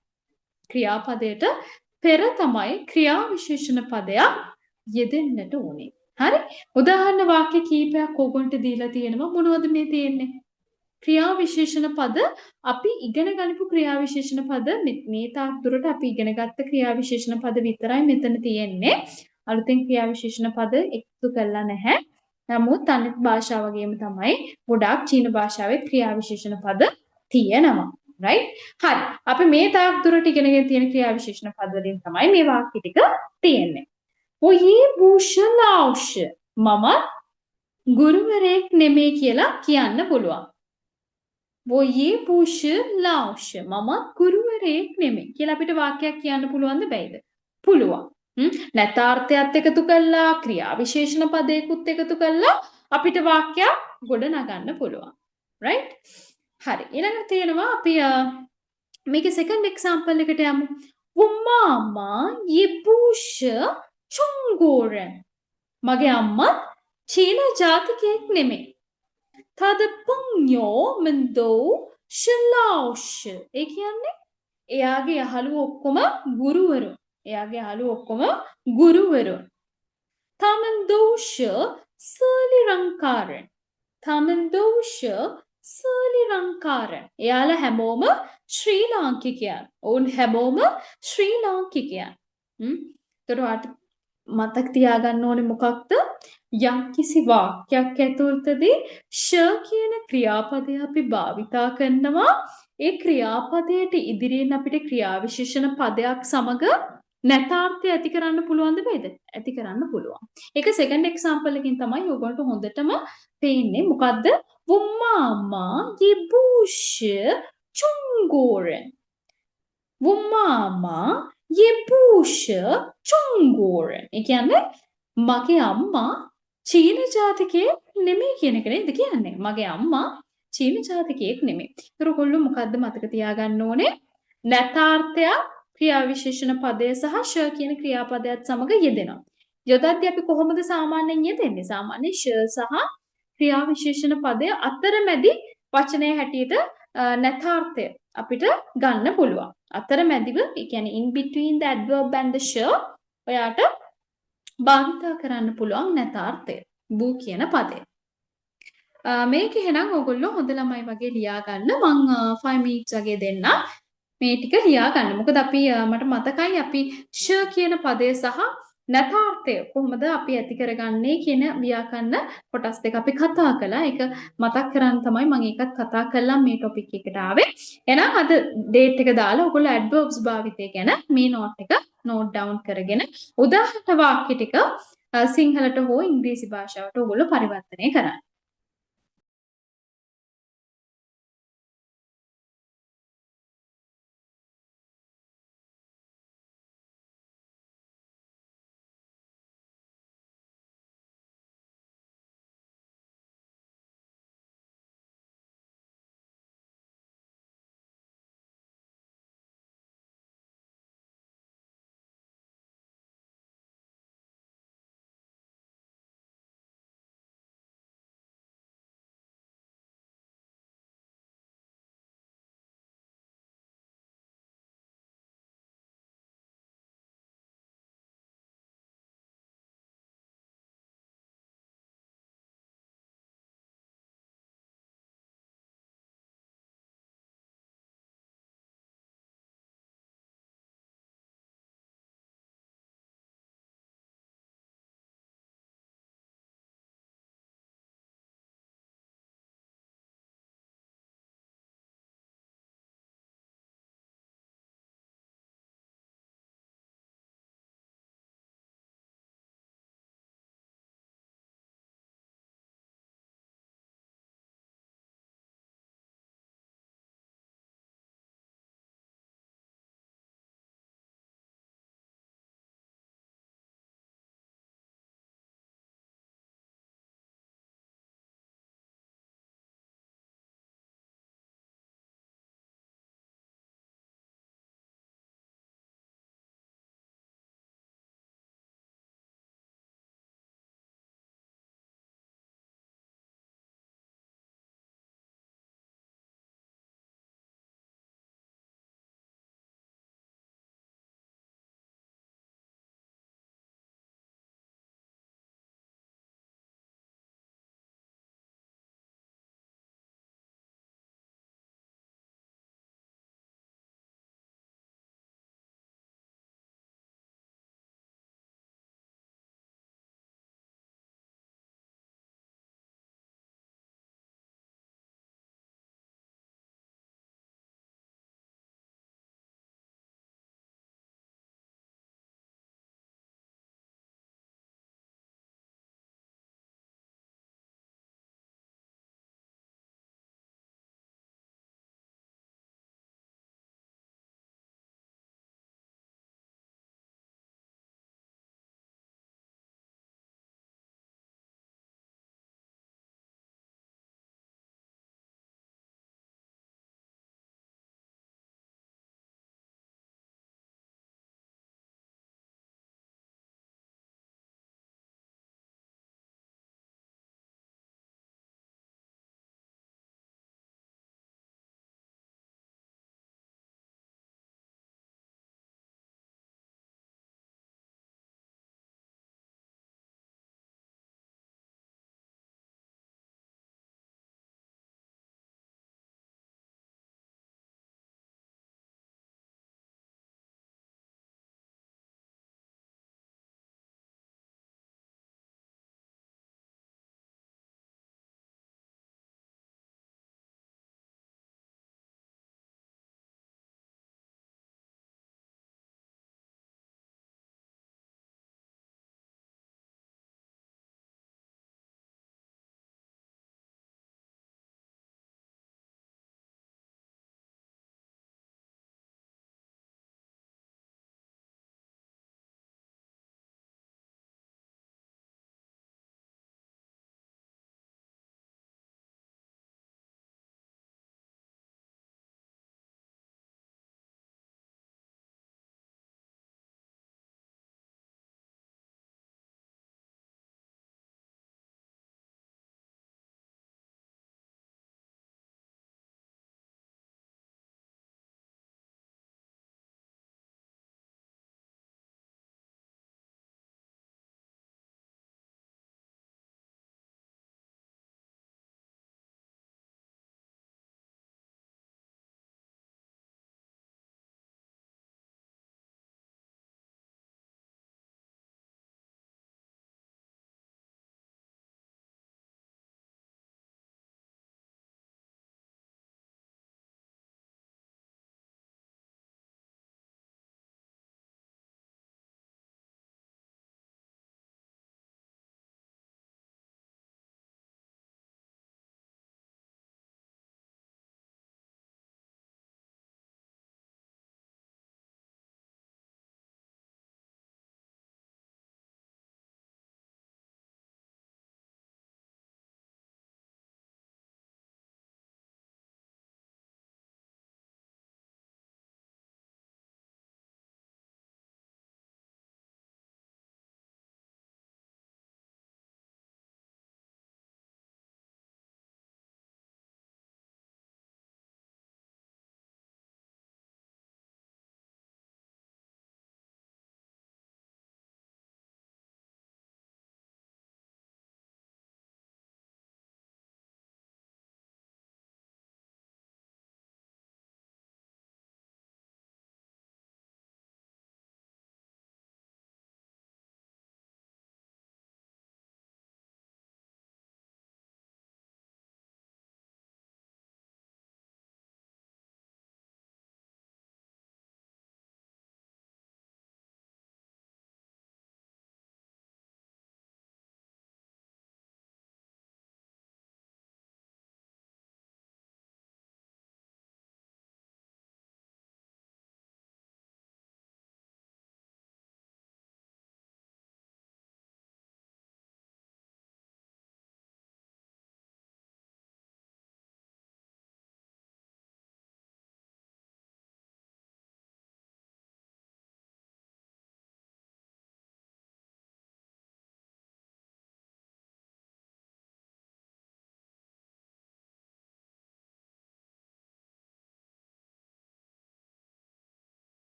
ක්‍රියාපදයට පෙර තමයි ක්‍රියා විශේෂණ පදයක් යෙදෙන්නට ඕනේ. හරි? උදාහරණ වාක්‍ය කීපයක් ඕගොල්ලන්ට දීලා තියෙනවා. මොනවද මේ තියෙන්නේ? ක්‍රියා විශේෂණ පද අපි ඉගෙන ගනිපු ක්‍රියා විශේෂණ පද මේ තාක් දුරට අපි ඉගෙන ගත්ත ක්‍රියා විශේෂණ පද විතරයි මෙතන තියෙන්නේ. අලුතෙන් ක්‍රියා විශේෂණ පද එකතු කරලා නැහැ. නමුත් අනිත් භාෂා වගේම තමයි ගොඩාක් චීන භාෂාවේ ක්‍රියා විශේෂණ පද තියෙනවා. right? හරි. අපි මේ තාක් දුරට ඉගෙනගෙන තියෙන ක්‍රියා විශේෂණ පද වලින් තමයි මේ වාක්‍ය ටික තියෙන්නේ. ඔයේ බුෂලාවුෂ මම ගුරුවරයෙක් නෙමෙයි කියලා කියන්න පුළුවන්. ඔයේ බුෂලාවුෂ මම ගුරුවරයෙක් නෙමෙයි කියලා අපිට වාක්‍යයක් කියන්න පුළුවන්ද බැයිද? පුළුවන්. නැතාර්ථයත් එකතු කළා ක්‍රියා විශේෂණ පදයකුත් එකතු කළා අපිට වාක්‍යයක් ගොඩ නගන්න පුළුවන්. right? හරි. ඊළඟට තියෙනවා අපි මේකේ second example එකට යමු. උම්මාමා යෙබුෂ චොංගෝරන් මගේ අම්මා චීන ජාතිකයෙක් නෙමෙයි. තද පඤ්ඤෝ මන්දෝ ෂලාවුෂ ඒ කියන්නේ එයාගේ යහළුවෝ ඔක්කොම ගුරුවරුන්. එයාගේ යහළුවෝ ඔක්කොම ගුරුවරුන්. තමන්දෝෂ සලිරංකාරන්. තමන්දෝෂ සලිරංකාරන්. එයාලා හැමෝම ශ්‍රී ලාංකිකයන්. ඔවුන් හැමෝම ශ්‍රී ලාංකිකයන්. ඒතකොට මතක තියාගන්න ඕනේ මොකක්ද? යම්කිසි වාක්‍යයක් ඇතුළතදී ෂ කියන ක්‍රියාපදය අපි භාවිතා කරනවා ඒ ක්‍රියාපදයට ඉදිරියෙන් අපිට ක්‍රියා විශේෂණ පදයක් සමග නැතාර්ථය ඇති කරන්න පුළුවන්ද වේද? ඇති කරන්න පුළුවන්. ඒක සෙකන්ඩ් එක්සැම්පල් එකකින් තමයි ඔයගොල්ලන්ට හොඳටම පේන්නේ. මොකද්ද? වුම්මාමා යෙබූෂ චුංගෝරෙන්. වුම්මාමා යෙබූෂ චුංගෝරෙන්. ඒ කියන්නේ මගේ අම්මා චීන ජාතිකයෙක් නෙමෙයි කියන එක නේද කියන්නේ. මගේ අම්මා චීන ජාතිකයෙක් නෙමෙයි. ඒතර ඔයගොල්ලෝ මොකද්ද මතක තියාගන්න ඕනේ? නැතාර්ථයක් ක්‍රියා විශේෂණ පදය සහ ෂ කියන ක්‍රියාපදයක් සමග යෙදෙනවා. යොදද්දී අපි කොහොමද සාමාන්‍යයෙන් යෙදෙන්නේ? සාමාන්‍යයෙන් ෂ සහ ක්‍රියා විශේෂණ පදය අතරමැදි වචනය හැටියට නැතාර්ථය අපිට ගන්න පුළුවන්. අතරමැදිව ඒ කියන්නේ in between the adverb and the sh ඔයාට භාවිතා කරන්න පුළුවන් නැතාර්ථය. බූ කියන පදය. මේක එහෙනම් ඔයගොල්ලෝ හොඳ ළමයි වගේ ලියා ගන්න. මං 5 minutes වගේ දෙන්නම්. මේ ටික ලියා ගන්න. මොකද අපි මට මතකයි අපි ෂ කියන පදය සහ නැතාර්ථය කොහොමද අපි ඇති කරගන්නේ කියන ව්‍යාකරණ කොටස් දෙක අපි කතා කළා. ඒක මතක් කරන් තමයි මම ඒකත් කතා කළා මේ ටොපික් එකට ආවේ. එහෙනම් අද ඩේට් එක දාලා ඔයගොල්ලෝ ඇඩ්වර්බ්ස් භාවිතය ගැන මේ නෝට් එක නෝට් ඩවුන් කරගෙන උදාහරණ වාක්‍ය ටික සිංහලට හෝ ඉංග්‍රීසි භාෂාවට ඔයගොල්ලෝ පරිවර්තනය කරන්න.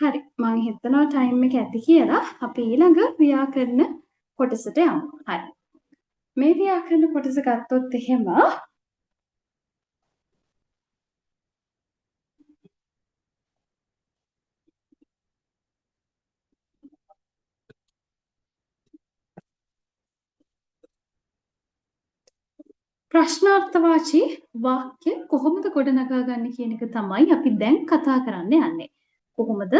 හරි. මම හිතනවා ටයිම් එක ඇති කියලා. අපි ඊළඟ ව්‍යාකරණ කොටසට යමු. හරි. මේ ව්‍යාකරණ කොටස ගත්තොත් එහෙම ප්‍රශ්නාර්ථවාචී වාක්‍ය කොහොමද ගොඩනගා ගන්න කියන එක තමයි අපි දැන් කතා කරන්න යන්නේ. කොහොමද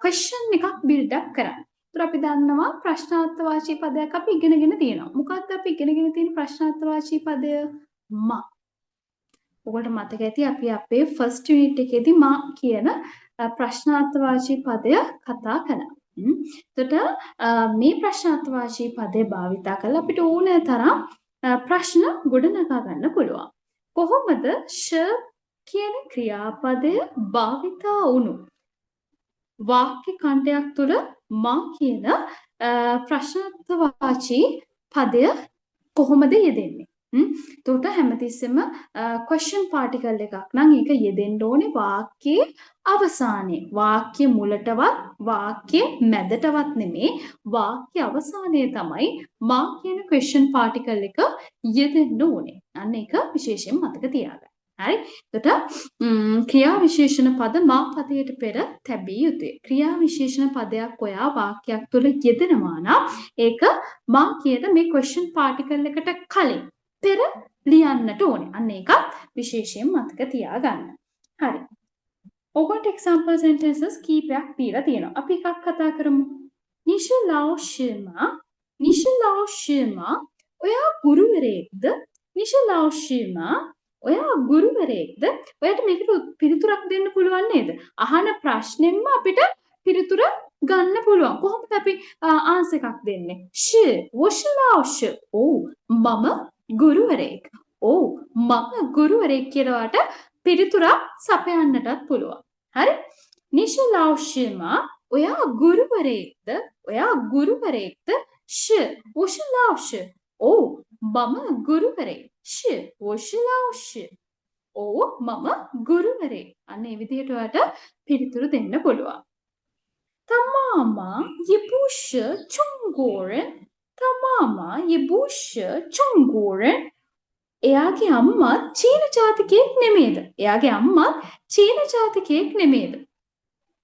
ක්වෙස්චන් එකක් බිල්ඩ් අප් කරන්නේ. ඒතර අපි දන්නවා ප්‍රශ්නාර්ථවාචී පදයක් අපි ඉගෙනගෙන තියෙනවා. මොකක්ද අපි ඉගෙනගෙන තියෙන ප්‍රශ්නාර්ථවාචී පදය? මා. ඔයගොල්ලෝ මතක ඇති අපි අපේ ෆස්ට් යුනිට් එකේදී මා කියන ප්‍රශ්නාර්ථවාචී පදය කතා කළා. එතකොට මේ ප්‍රශ්නාර්ථවාචී පදේ භාවිතා කරලා අපිට ඕනෑ තරම් ප්‍රශ්න ගොඩනගා ගන්න පුළුවන්. කොහොමද ෂ කියන ක්‍රියාපදය භාවිතා වුණු වාක්‍ය ඛණ්ඩයක් තුළ මා කියන ප්‍රශ්නාර්ථවාචී පදය කොහොමද යෙදෙන්නේ? එතකොට හැමතිස්සෙම question particle එකක් නම් ඒක යෙදෙන්න ඕනේ වාක්‍යයේ අවසානයේ. වාක්‍ය මුලටවත් වාක්‍ය මැදටවත් නෙමේ වාක්‍ය අවසානයේ තමයි මා කියන question particle එක යෙදෙන්න ඕනේ. අන්න ඒක විශේෂයෙන් මතක තියාගන්න. හරි. එතකොට ක්‍රියා විශේෂණ පද මා පදයට පෙර තැබිය යුතුය. ක්‍රියා විශේෂණ පදයක් ඔයා වාක්‍යයක් තුළ යෙදෙනවා නම් ඒක මා කියන මේ question particle එකට කලින් පෙර ලියන්නට ඕනේ. අන්න ඒකත් විශේෂයෙන් මතක තියාගන්න. හරි. ඔයගොල්ලන්ට example sentences කීපයක් දීලා තියෙනවා. අපි එකක් කතා කරමු. 你是老师吗? ඔයා ගුරුවරයෙක්ද? 你是老师吗? ඔයා ගුරුවරයෙක්ද? ඔයාට මේකට පිළිතුරක් දෙන්න පුළුවන් නේද? අහන ප්‍රශ්නෙන්ම අපිට පිළිතුර ගන්න පුළුවන්. කොහොමද අපි ආන්සර් එකක් දෙන්නේ? 是，我是老师. ඔව් මම ගුරුවරයෙක්. ඔව් මම ගුරුවරයෙක් කියලාට පිළිතුරක් සපයන්නටත් පුළුවන්. හරි? 你是老师吗? ඔයා ගුරුවරයෙක්ද? ඔයා ගුරුවරයෙක්ද? 是，我是老师. ඔව් මම ගුරුවරයෙක්. 是，我是老师. ඔව් මම ගුරුවරයෙක්. අන්න ඒ විදිහට ඔයාට පිළිතුරු දෙන්න පුළුවන්. 他妈妈也不是中国人. 他妈妈也不是中国人. එයාගේ අම්මත් චීන ජාතිකයෙක් නෙමේද? එයාගේ අම්මත් චීන ජාතිකයෙක් නෙමේද?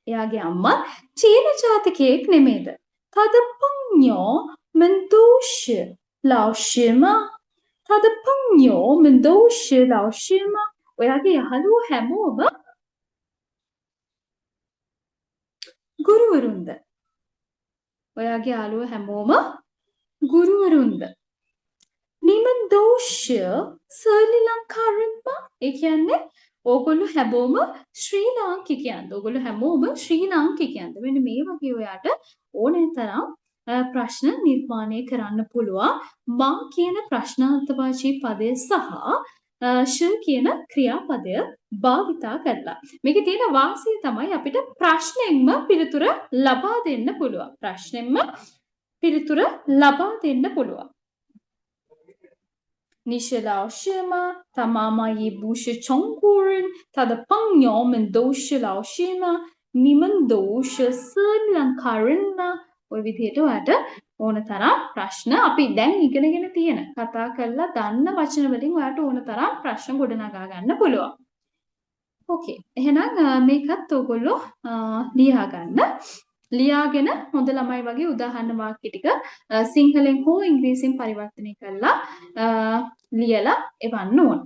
එයාගේ අම්මත් චීන ජාතිකයෙක් නෙමේද? 他的朋友们都是老师吗? 他的朋友们都是老师吗? ඔයාගේ යහළුවෝ හැමෝම ගුරුවරුන්ද? ඔයාගේ යාළුවෝ හැමෝම ගුරුවරුන්ද? 你们都是 ලංකාවෙන්ම? ඒ කියන්නේ ඕගොල්ලෝ හැමෝම ශ්‍රී ලාංකිකයන්ද? ඕගොල්ලෝ හැමෝම ශ්‍රී ලාංකිකයන්ද? මෙන්න මේ වගේ ඔයාට ඕනෑ තරම් ප්‍රශ්න නිර්මාණය කරන්න පුළුවන්. මා කියන ප්‍රශ්නාර්ථවාචී පදය සහ ෂ කියන ක්‍රියාපදය භාවිතා කරලා. මේකේ තියෙන වාසිය තමයි අපිට ප්‍රශ්නෙන්ම පිළිතුර ලබා දෙන්න පුළුවන්. ප්‍රශ්නෙන්ම පිළිතුර ලබා දෙන්න පුළුවන්. 你是老师吗? 他妈妈也不是中国人. 他的朋友们都是老师吗? 你们都是斯里兰卡人吗? ඔය විදිහට ඔයාලට ඕන තරම් ප්‍රශ්න අපි දැන් ඉගෙනගෙන තියෙන කතා කරලා දන්න වචන වලින් ඔයාලට ඕන තරම් ප්‍රශ්න ගොඩනගා ගන්න පුළුවන්. ඕකේ. එහෙනම් මේකත් ඔයගොල්ලෝ ලියා ගන්න. ලියාගෙන හොඳ ළමයි වගේ උදාහරණ වාක්‍ය ටික සිංහලෙන් හෝ ඉංග්‍රීසියෙන් පරිවර්තනය කරලා ලියලා එවන්න ඕන.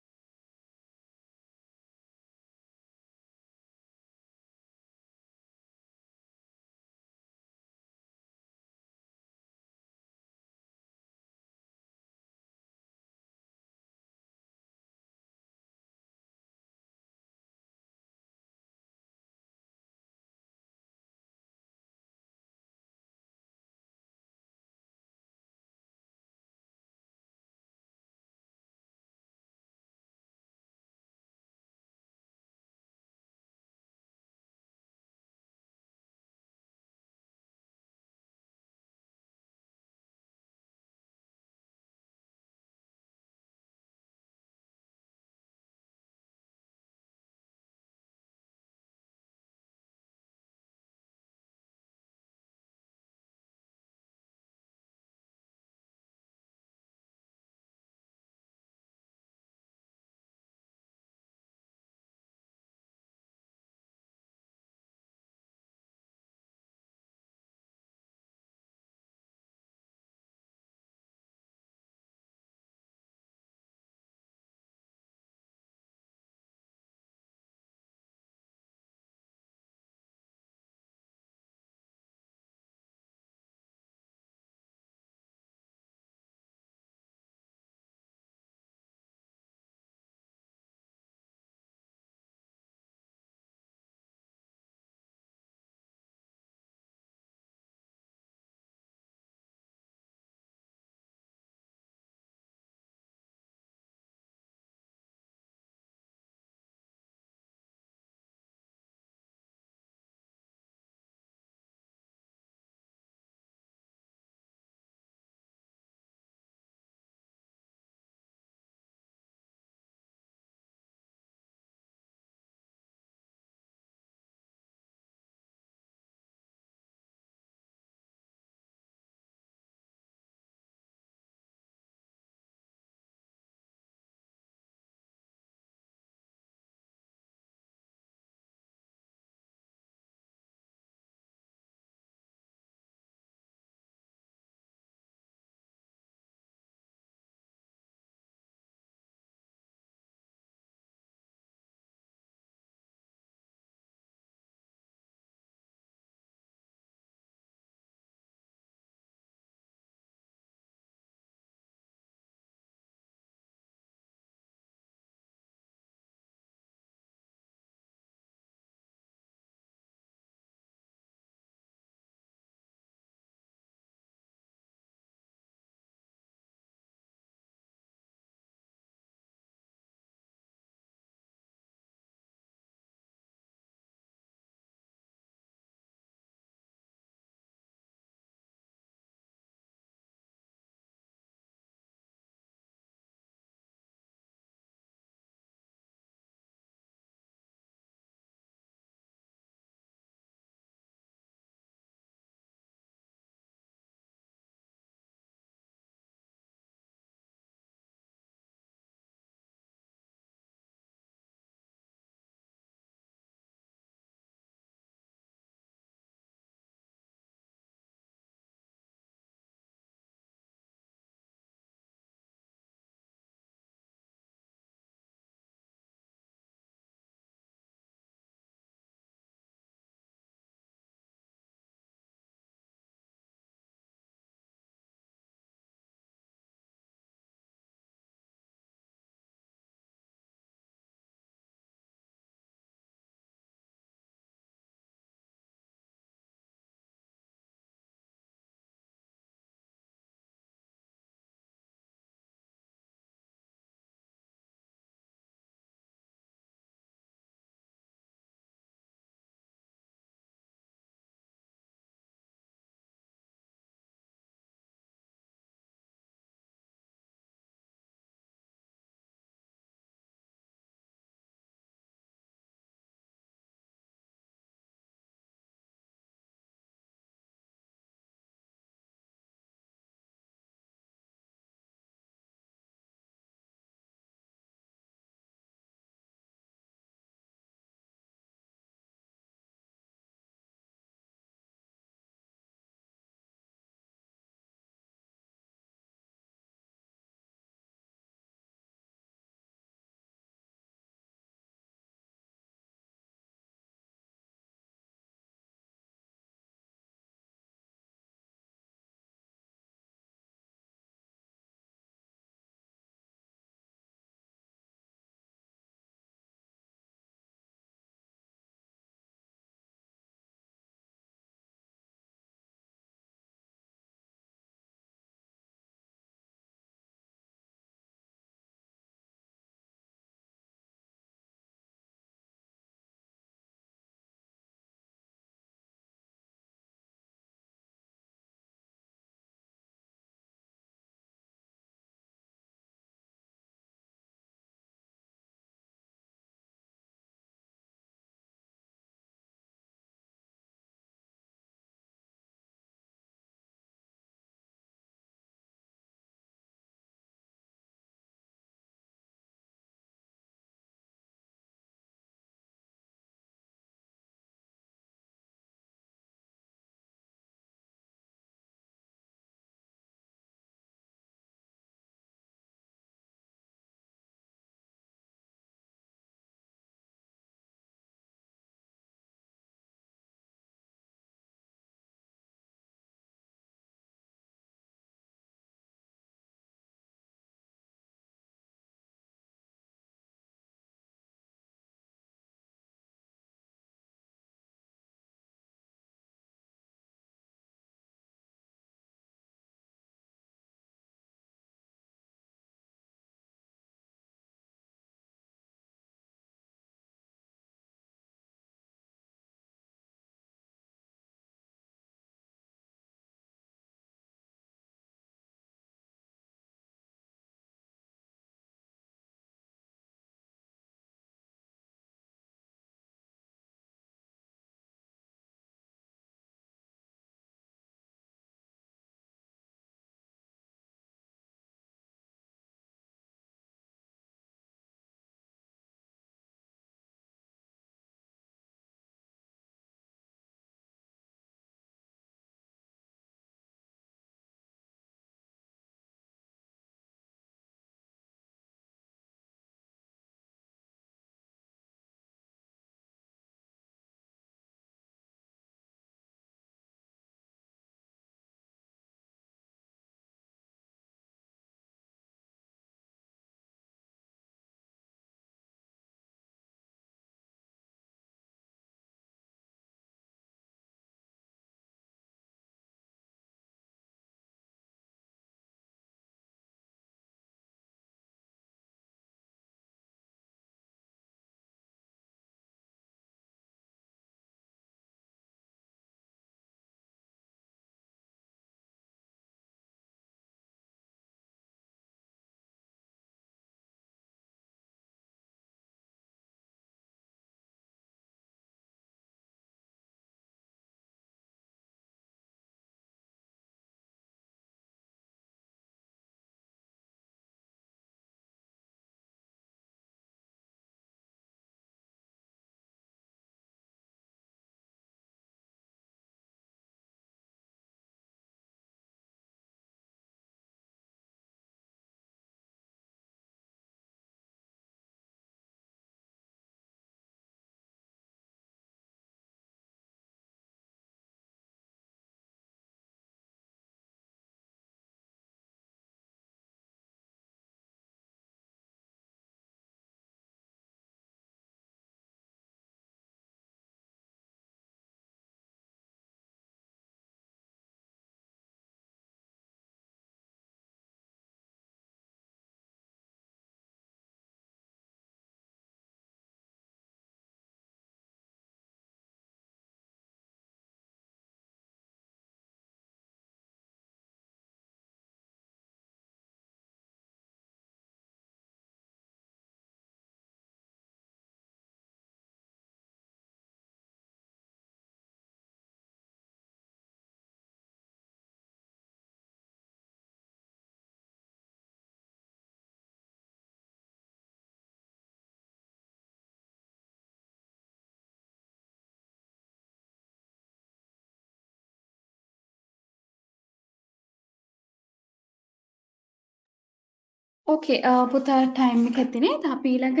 ඕකේ පුතා ටයිම් එක ඇතිනේ. අපි ඊළඟ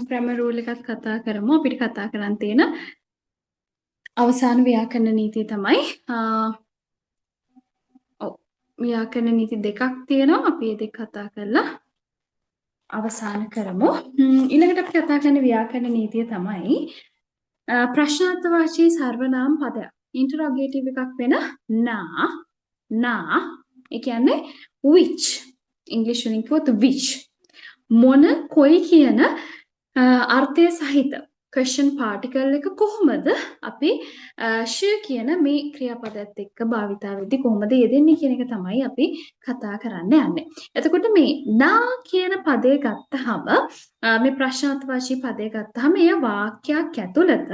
ග්‍රැමර් රූල් එකක් කතා කරමු. අපිට කතා කරන්න තියෙන අවසාන ව්‍යාකරණ නීතිය තමයි ඔව් ව්‍යාකරණ නීති දෙකක් තියෙනවා. අපි ඒ දෙක කතා කරලා අවසන් කරමු. ඊළඟට අපි කතා කරන ව්‍යාකරණ නීතිය තමයි ප්‍රශ්නාර්ථවාචී සර්වනාම පදයක්. ඉන්ටරොගේටිව් එකක් වෙන නා ඒ කියන්නේ which ඉංග්‍රීසි වලින් කිව්වොත් which මොන කොයි කියන අර්ථය සහිත question particle එක කොහොමද අපි sh කියන මේ ක්‍රියාපදයට එක්ක භාවිතා වෙද්දී කොහොමද යෙදෙන්නේ කියන එක තමයි අපි කතා කරන්න යන්නේ. එතකොට මේ නා කියන පදේ ගත්තහම මේ ප්‍රශ්නාර්ථවාචී පදේ ගත්තහම එය වාක්‍යයක් ඇතුළත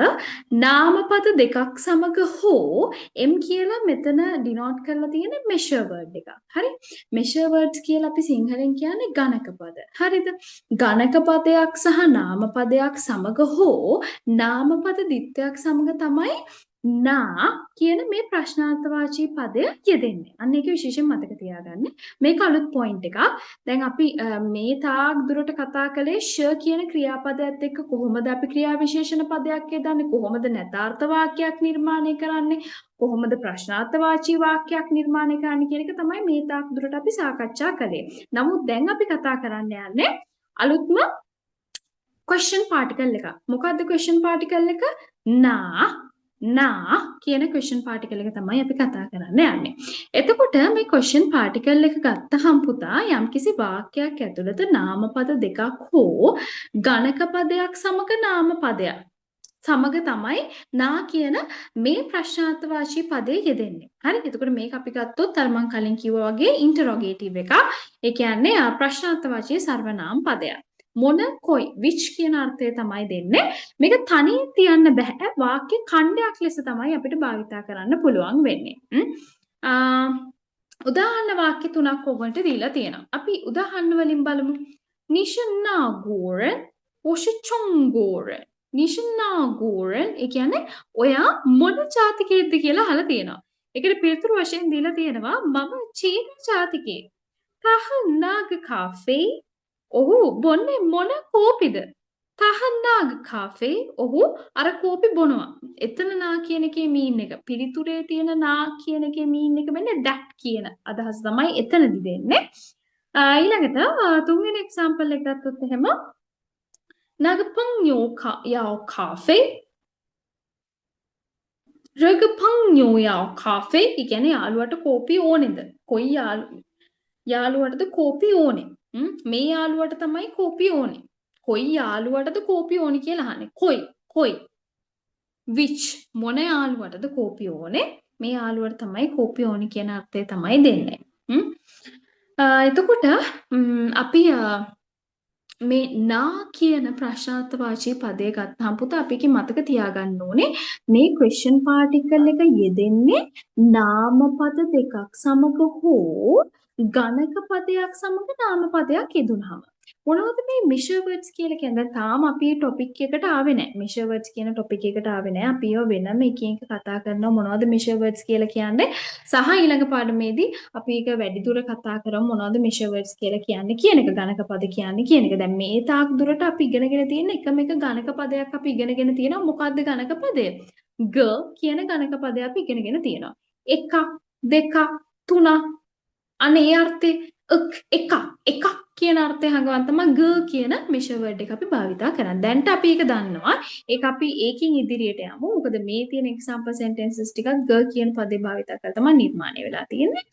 නාමපද දෙකක් සමග හෝ m කියලා මෙතන ඩිනෝට් කරලා තියෙන measure word එකක්. හරි? measure words කියලා අපි සිංහලෙන් කියන්නේ ගණක පද. හරිද? ගණක පදයක් සහ නාම පදයක් සමග හෝ නාමපද දිත්වයක් සමග තමයි නා කියන මේ ප්‍රශ්නාර්ථවාචී පදය යෙදෙන්නේ. අන්න ඒක විශේෂයෙන් මතක තියාගන්න. මේක අලුත් පොයින්ට් එකක්. දැන් අපි මේ තාක් දුරට කතා කළේ ෂ කියන ක්‍රියාපදයට එක්ක කොහොමද අපි ක්‍රියා විශේෂණ පදයක් යොදන්නේ, කොහොමද නැතාර්ථ වාක්‍යයක් නිර්මාණය කරන්නේ, කොහොමද ප්‍රශ්නාර්ථවාචී වාක්‍යයක් නිර්මාණය කරන්නේ කියන එක තමයි මේ තාක් දුරට අපි සාකච්ඡා කළේ. නමුත් දැන් අපි කතා කරන්න යන්නේ අලුත්ම question particle එක. මොකද්ද question particle එක? නා කියන question particle එක තමයි අපි කතා කරන්න යන්නේ. එතකොට මේ question particle එක ගත්තහම පුතා යම්කිසි වාක්‍යයක් ඇතුළත නාමපද දෙකක් හෝ ගණක පදයක් සමග නාම පදයක් සමග තමයි නා කියන මේ ප්‍රශ්නාර්ථවාචී පදේ යෙදෙන්නේ. හරි? එතකොට මේක අපි ගත්තොත් අර මම කලින් කිව්වා වගේ ඉන්ටරොගේටිව් එකක්. ඒ කියන්නේ ප්‍රශ්නාර්ථවාචී සර්වනාම පදයක්. මොන කොයි which කියන අර්ථය තමයි දෙන්නේ. මේක තනියෙන් තියන්න බෑ. වාක්‍ය ඛණ්ඩයක් ලෙස තමයි අපිට භාවිතා කරන්න පුළුවන් වෙන්නේ. උදාහරණ වාක්‍ය තුනක් ඔබට දීලා තියෙනවා. අපි උදාහරණ වලින් බලමු. නිෂනාගෝරන් ඔෂචොංගෝරන් නිෂනාගෝරන් ඒ කියන්නේ ඔයා මොන ජාතිකයෙක්ද කියලා අහලා තියෙනවා. ඒකට පිළිතුරු වශයෙන් දීලා තියෙනවා මම චීන ජාතිකයෙක්. තහනාග කාෆේ ඔහු බොන්නේ මොන කෝපිද? තහනාග කාෆේ ඔහු අර කෝපි බොනවා. එතන නා කියන එකේ මීන් එක. පිළිතුරේ තියෙන නා කියන එකේ මීන් එක වෙන්නේ that කියන අදහස තමයි එතනදි දෙන්නේ. ඊළඟට තුන්වෙනි එක්සැම්පල් එක ගත්තොත් එහෙම නගපං යෝ කාෆේ රගපං යෝ කාෆේ කියන්නේ යාළුවට කෝපි ඕනේද? කොයි යාළුවටද කෝපි ඕනේ? මේ යාළුවට තමයි කෝපි ඕනේ. කොයි යාළුවටද කෝපි ඕනේ කියලා අහන්නේ. කොයි which මොන යාළුවටද කෝපි ඕනේ? මේ යාළුවට තමයි කෝපි ඕනේ කියන අර්ථය තමයි දෙන්නේ. එතකොට අපි මේ නා කියන ප්‍රශ්නාර්ථවාචී පදේ ගත්තාම පුතා අපි මතක තියාගන්න ඕනේ මේ question particle එක යෙදෙන්නේ නාමපද දෙකක් සමග හෝ ගණක පදයක් සමග නාම පදයක් යෙදුනහම. මොනවද මේ measure words කියලා කියන්නේ? තාම අපි topic එකට ආවේ නැහැ. measure words කියන topic එකට ආවේ නැහැ. අපි ඒව වෙනම එක කතා කරනවා මොනවද measure words කියලා කියන්නේ. සහ ඊළඟ පාඩමේදී අපි ඒක වැඩිදුර කතා කරමු මොනවද measure words කියලා කියන්නේ කියන එක. ගණක පද කියන්නේ කියන එක. දැන් මේ තාක් දුරට අපි ඉගෙනගෙන තියෙන එකම එක ගණක පදයක් අපි ඉගෙනගෙන තියෙනවා. මොකද්ද ගණක පදය? g කියන ගණක පදය අපි ඉගෙනගෙන තියෙනවා. 1 2 3 අනේ ඒ අර්ථේ එකක් කියන අර්ථය හඟවන් තමයි g කියන measure word එක අපි භාවිතා කරන්නේ. දැන්ට අපි ඒක දන්නවා. ඒක අපි ඒකින් ඉදිරියට යමු. මොකද මේ තියෙන example sentences ටිකක් g කියන පදේ භාවිතා කරලා තමයි නිර්මාණය වෙලා තියෙන්නේ.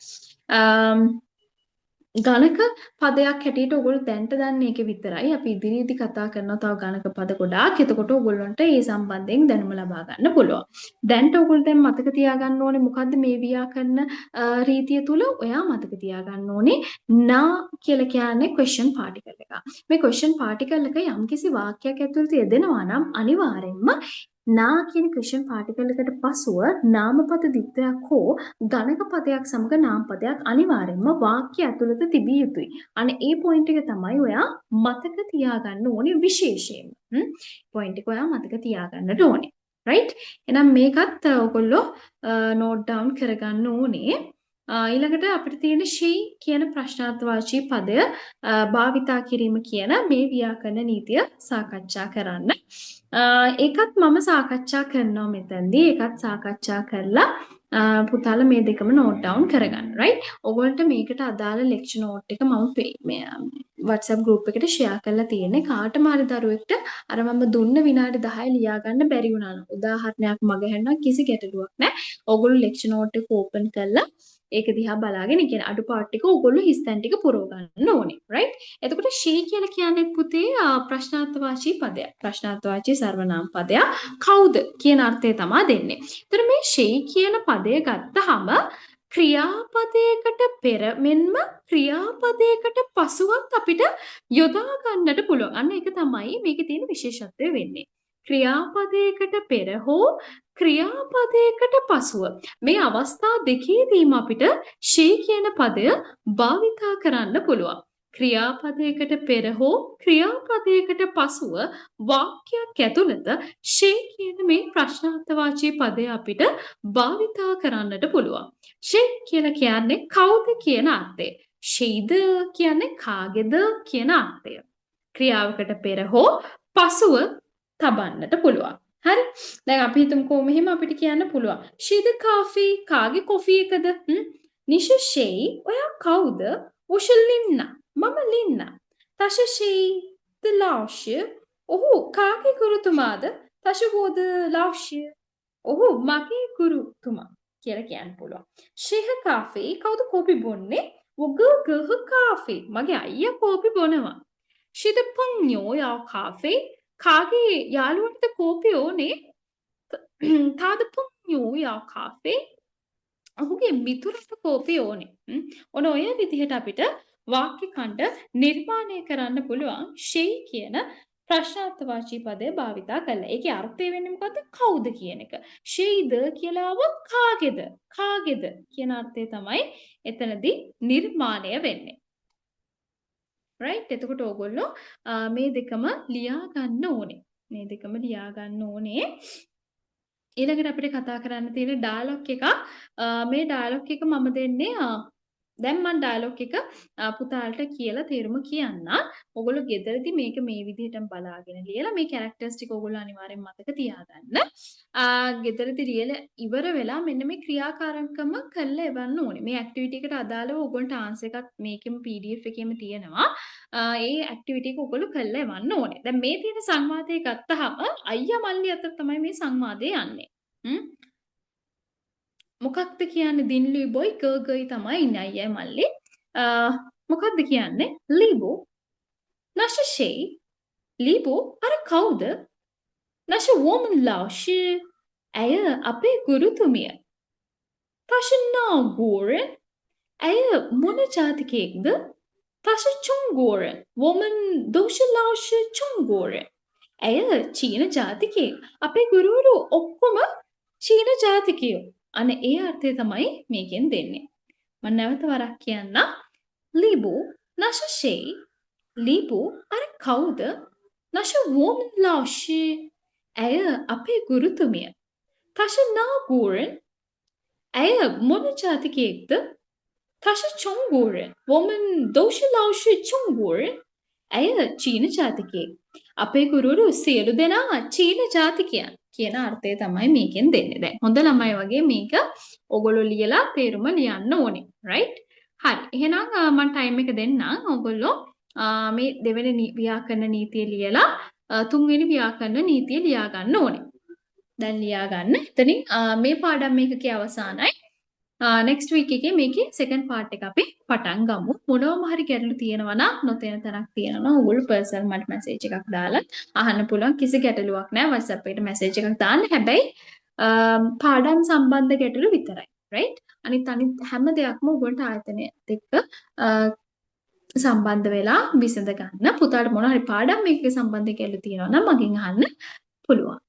ගණක පදයක් හැටියට ඔයගොල්ලෝ දැන්ට දන්නේ ඒක විතරයි. අපි ඉදිරියේදී කතා කරනවා තව ගණක පද ගොඩාක්. එතකොට ඔයගොල්ලන්ට ඒ සම්බන්ධයෙන් දැනුම ලබා ගන්න පුළුවන්. දැන්ට ඔයගොල්ලෝ දැන් මතක තියාගන්න ඕනේ මොකද්ද මේ ව්‍යාකරණ රීතිය තුල ඔයා මතක තියාගන්න ඕනේ නා කියලා කියන්නේ question particle එක. මේ question particle එක යම්කිසි වාක්‍යයක් ඇතුළත යෙදෙනවා නම් අනිවාර්යෙන්ම නා කියන question particle එකට පසුව නාමපද දිත්වයක් හෝ ගණක පදයක් සමග නාම පදයක් අනිවාර්යෙන්ම වාක්‍ය ඇතුළත තිබිය යුතුයි. අනේ ඒ පොයින්ට් එක තමයි ඔයා මතක තියාගන්න ඕනේ විශේෂයෙන්ම. පොයින්ට් එක ඔයා මතක තියාගන්නට ඕනේ. right? එහෙනම් මේකත් ඔයගොල්ලෝ නෝට් ඩවුන් කරගන්න ඕනේ. ඊළඟට අපිට තියෙන she කියන ප්‍රශ්නාර්ථවාචී පදය භාවිතා කිරීම කියන මේ ව්‍යාකරණ නීතිය සාකච්ඡා කරන්න. ඒකත් මම සාකච්ඡා කරනවා මෙතනදී. ඒකත් සාකච්ඡා කරලා පුතාලා මේ දෙකම නෝට් ඩවුන් කරගන්න. රයිට්? ඔයගොල්ලන්ට මේකට අදාළ ලෙක්චර් නෝට් එක මම WhatsApp group එකට share කරලා තියෙන්නේ. කාටම හරි දරුවෙක්ට අර මම දුන්න විනාඩි 10 ලියා ගන්න බැරි වුණා නම් උදාහරණයක් මගහැරනවා කිසි ගැටලුවක් නැහැ. ඔයගොල්ලෝ ලෙක්චර් නෝට් එක ඕපන් කරලා ඒක දිහා බලාගෙන ඒ කියන්නේ අඩුපාඩු ටික ඕගොල්ලෝ හිස්තැන් ටික පුරව ගන්න ඕනේ. රයිට්? එතකොට she කියලා කියන්නේ පුතේ ප්‍රශ්නාර්ථවාචී පදයක්. ප්‍රශ්නාර්ථවාචී සර්වනාම පදයක්. කවුද කියන අර්ථය තමයි දෙන්නේ. එතකොට මේ she කියන පදය ගත්තාම ක්‍රියාපදයකට පෙර මෙන්ම ක්‍රියාපදයකට පසුවත් අපිට යොදා ගන්නට පුළුවන්. අන්න ඒක තමයි මේකේ තියෙන විශේෂත්වය වෙන්නේ. ක්‍රියාපදයකට පෙර හෝ ක්‍රියාපදයකට පසුව මේ අවස්ථා දෙකේදීම අපිට she කියන පදය භාවිතා කරන්න පුළුවන්. ක්‍රියාපදයකට පෙර හෝ ක්‍රියාපදයකට පසුව වාක්‍යයක් ඇතුළත she කියන මේ ප්‍රශ්නාර්ථවාචී පදය අපිට භාවිතා කරන්නට පුළුවන්. she කියලා කියන්නේ කවුද කියන අර්ථය. sheද කියන්නේ කාගේද කියන අර්ථය. ක්‍රියාවකට පෙර හෝ පසුව තබන්නට පුළුවන්. හරි? දැන් අපි හිතමුකෝ මෙහෙම අපිට කියන්න පුළුවන්. she's coffee කාගේ කොෆි එකද? නිෂා ෂෙයි ඔයා කවුද? 我是 ලින්නා. මම ලින්නා. 他是谁的老师? ඔහු කාගේ ගුරුතුමාද? 他是我的老师. ඔහු මගේ ගුරුතුමා කියලා කියන්න පුළුවන්. ෂෙහ කාෆේ කවුද කෝපි බොන්නේ? 我哥哥喝咖啡. මගේ අයියා කෝපි බොනවා. 谁的朋友要咖啡? කාගේ යාළුවන්ට කෝපි ඕනේ? 他的朋友要咖啡. ඔහුගේ මිතුරට කෝපි ඕනේ. ඔන්න ඔය විදිහට අපිට වාක්‍ය ඛණ්ඩ නිර්මාණය කරන්න පුළුවන් she කියන ප්‍රශ්නාර්ථවාචී පදය භාවිතා කරලා. ඒකේ අර්ථය වෙන්නේ මොකද්ද? කවුද කියන එක. sheද කියලා આવොත් කාගේද? කාගේද කියන අර්ථය තමයි එතනදී නිර්මාණය වෙන්නේ. right? එතකොට ඕගොල්ලෝ මේ දෙකම ලියා ගන්න ඕනේ. මේ දෙකම ලියා ගන්න ඕනේ. ඊළඟට අපිට කතා කරන්න තියෙන ඩයලොග් එක මේ ඩයලොග් එක මම දෙන්නේ දැන් මම ඩයලොග් එක පුතාලට කියලා තේරුම කියන්න. ඔයගොල්ලෝ ගෙදරදී මේක මේ විදිහටම බලාගෙන ලියලා මේ කැරක්ටර්ස් ටික ඔයගොල්ලෝ අනිවාර්යෙන් මතක තියාගන්න. ගෙදරදී ලියලා ඉවර වෙලා මෙන්න මේ ක්‍රියාකාරකම කරලා එවන්න ඕනේ. මේ ඇක්ටිවිටි එකට අදාළව ඔයගොල්ලන්ට ආන්සර් එකක් මේකෙම PDF එකේම තියෙනවා. ඒ ඇක්ටිවිටි එක ඔයගොල්ලෝ කරලා එවන්න ඕනේ. දැන් මේ තියෙන සංවාදය ගත්තාම අයියා මල්ලි අතර තමයි මේ සංවාදය යන්නේ. මොකක්ද කියන්නේ දින්ලුයි බොයි ගර්ගයි තමයි ඉන්නේ අයියා මල්ලි. මොකක්ද කියන්නේ? ලීබෝ නෂෂේ ලීබෝ අර කවුද? නෂ වෝමන් ලාෂි ඇය අපේ ගුරුතුමිය. තෂනා ගෝරන් ඇය මොන ජාතිකයෙක්ද? තෂ චොංගෝරන් වෝමන් දෝෂ ලාෂි චොංගෝරන් ඇය චීන ජාතිකයෙක්. අපේ ගුරුවරු ඔක්කොම චීන ජාතිකයෝ. අන්න ඒ අර්ථය තමයි මේකෙන් දෙන්නේ. මම නැවත වරක් කියන්න. ලීබෝ නෂෂේ ලීබෝ අර කවුද? නෂ වෝමන් ලාෂි ඇය අපේ ගුරුතුමිය. තෂ නාගෝරන් ඇය මොන ජාතිකයෙක්ද? තෂ චොංගෝරන් වෝමන් දෝෂ ලාෂි චොංගෝරන් ඇය චීන ජාතිකයෙක්. අපේ ගුරුවරු සියලු දෙනා චීන ජාතිකයන් කියන අර්ථය තමයි මේකෙන් දෙන්නේ. දැන් හොඳ ළමයි වගේ මේක ඔයගොල්ලෝ ලියලා තේරුම ලියන්න ඕනේ. right? හරි. එහෙනම් මම ටයිම් එක දෙන්නම්. ඔයගොල්ලෝ මේ දෙවෙනි ව්‍යාකරණ නීතිය ලියලා තුන්වෙනි ව්‍යාකරණ නීතිය ලියා ගන්න ඕනේ. දැන් ලියා ගන්න. එතනින් මේ පාඩම් මේකේ අවසానයි. next week එකේ මේකේ second part එක අපි පටන් ගමු. මොනවම හරි ගැටලු තියෙනවා නම් නොතේන තැනක් තියෙනවා නම් ඔයගොල්ලෝ personal මට message එකක් දාලා අහන්න පුළුවන්. කිසි ගැටලුවක් නැහැ. WhatsApp එකට message එකක් දාන්න. හැබැයි පාඩම් සම්බන්ධ ගැටලු විතරයි. right? අනිත් හැම දෙයක්ම ඔයගොල්ලන්ට ආයතනයත් එක්ක සම්බන්ධ වෙලා විසඳ ගන්න. පුතාට මොනවා හරි පාඩම් මේකේ සම්බන්ධ ගැටලු තියෙනවා නම් මගෙන් අහන්න පුළුවන්.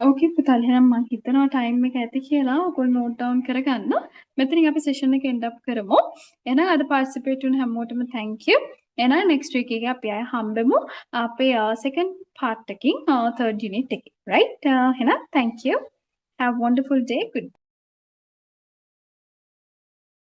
ඕකේ පුතාලි එහෙනම් මම හිතනවා ටයිම් එක ඇති කියලා. ඔයගොල්ලෝ නෝට් ඩවුන් කරගන්න. මෙතනින් අපි සෙෂන් එක එන්ඩ් අප් කරමු. එහෙනම් අද පාර්ටිසිපේට් වුණ හැමෝටම thank you. එහෙනම් next week එකේ අපි ආයෙ හම්බෙමු. අපේ second part එකකින් third unit එකේ. right? එහෙනම් thank you. Have a wonderful day. Good.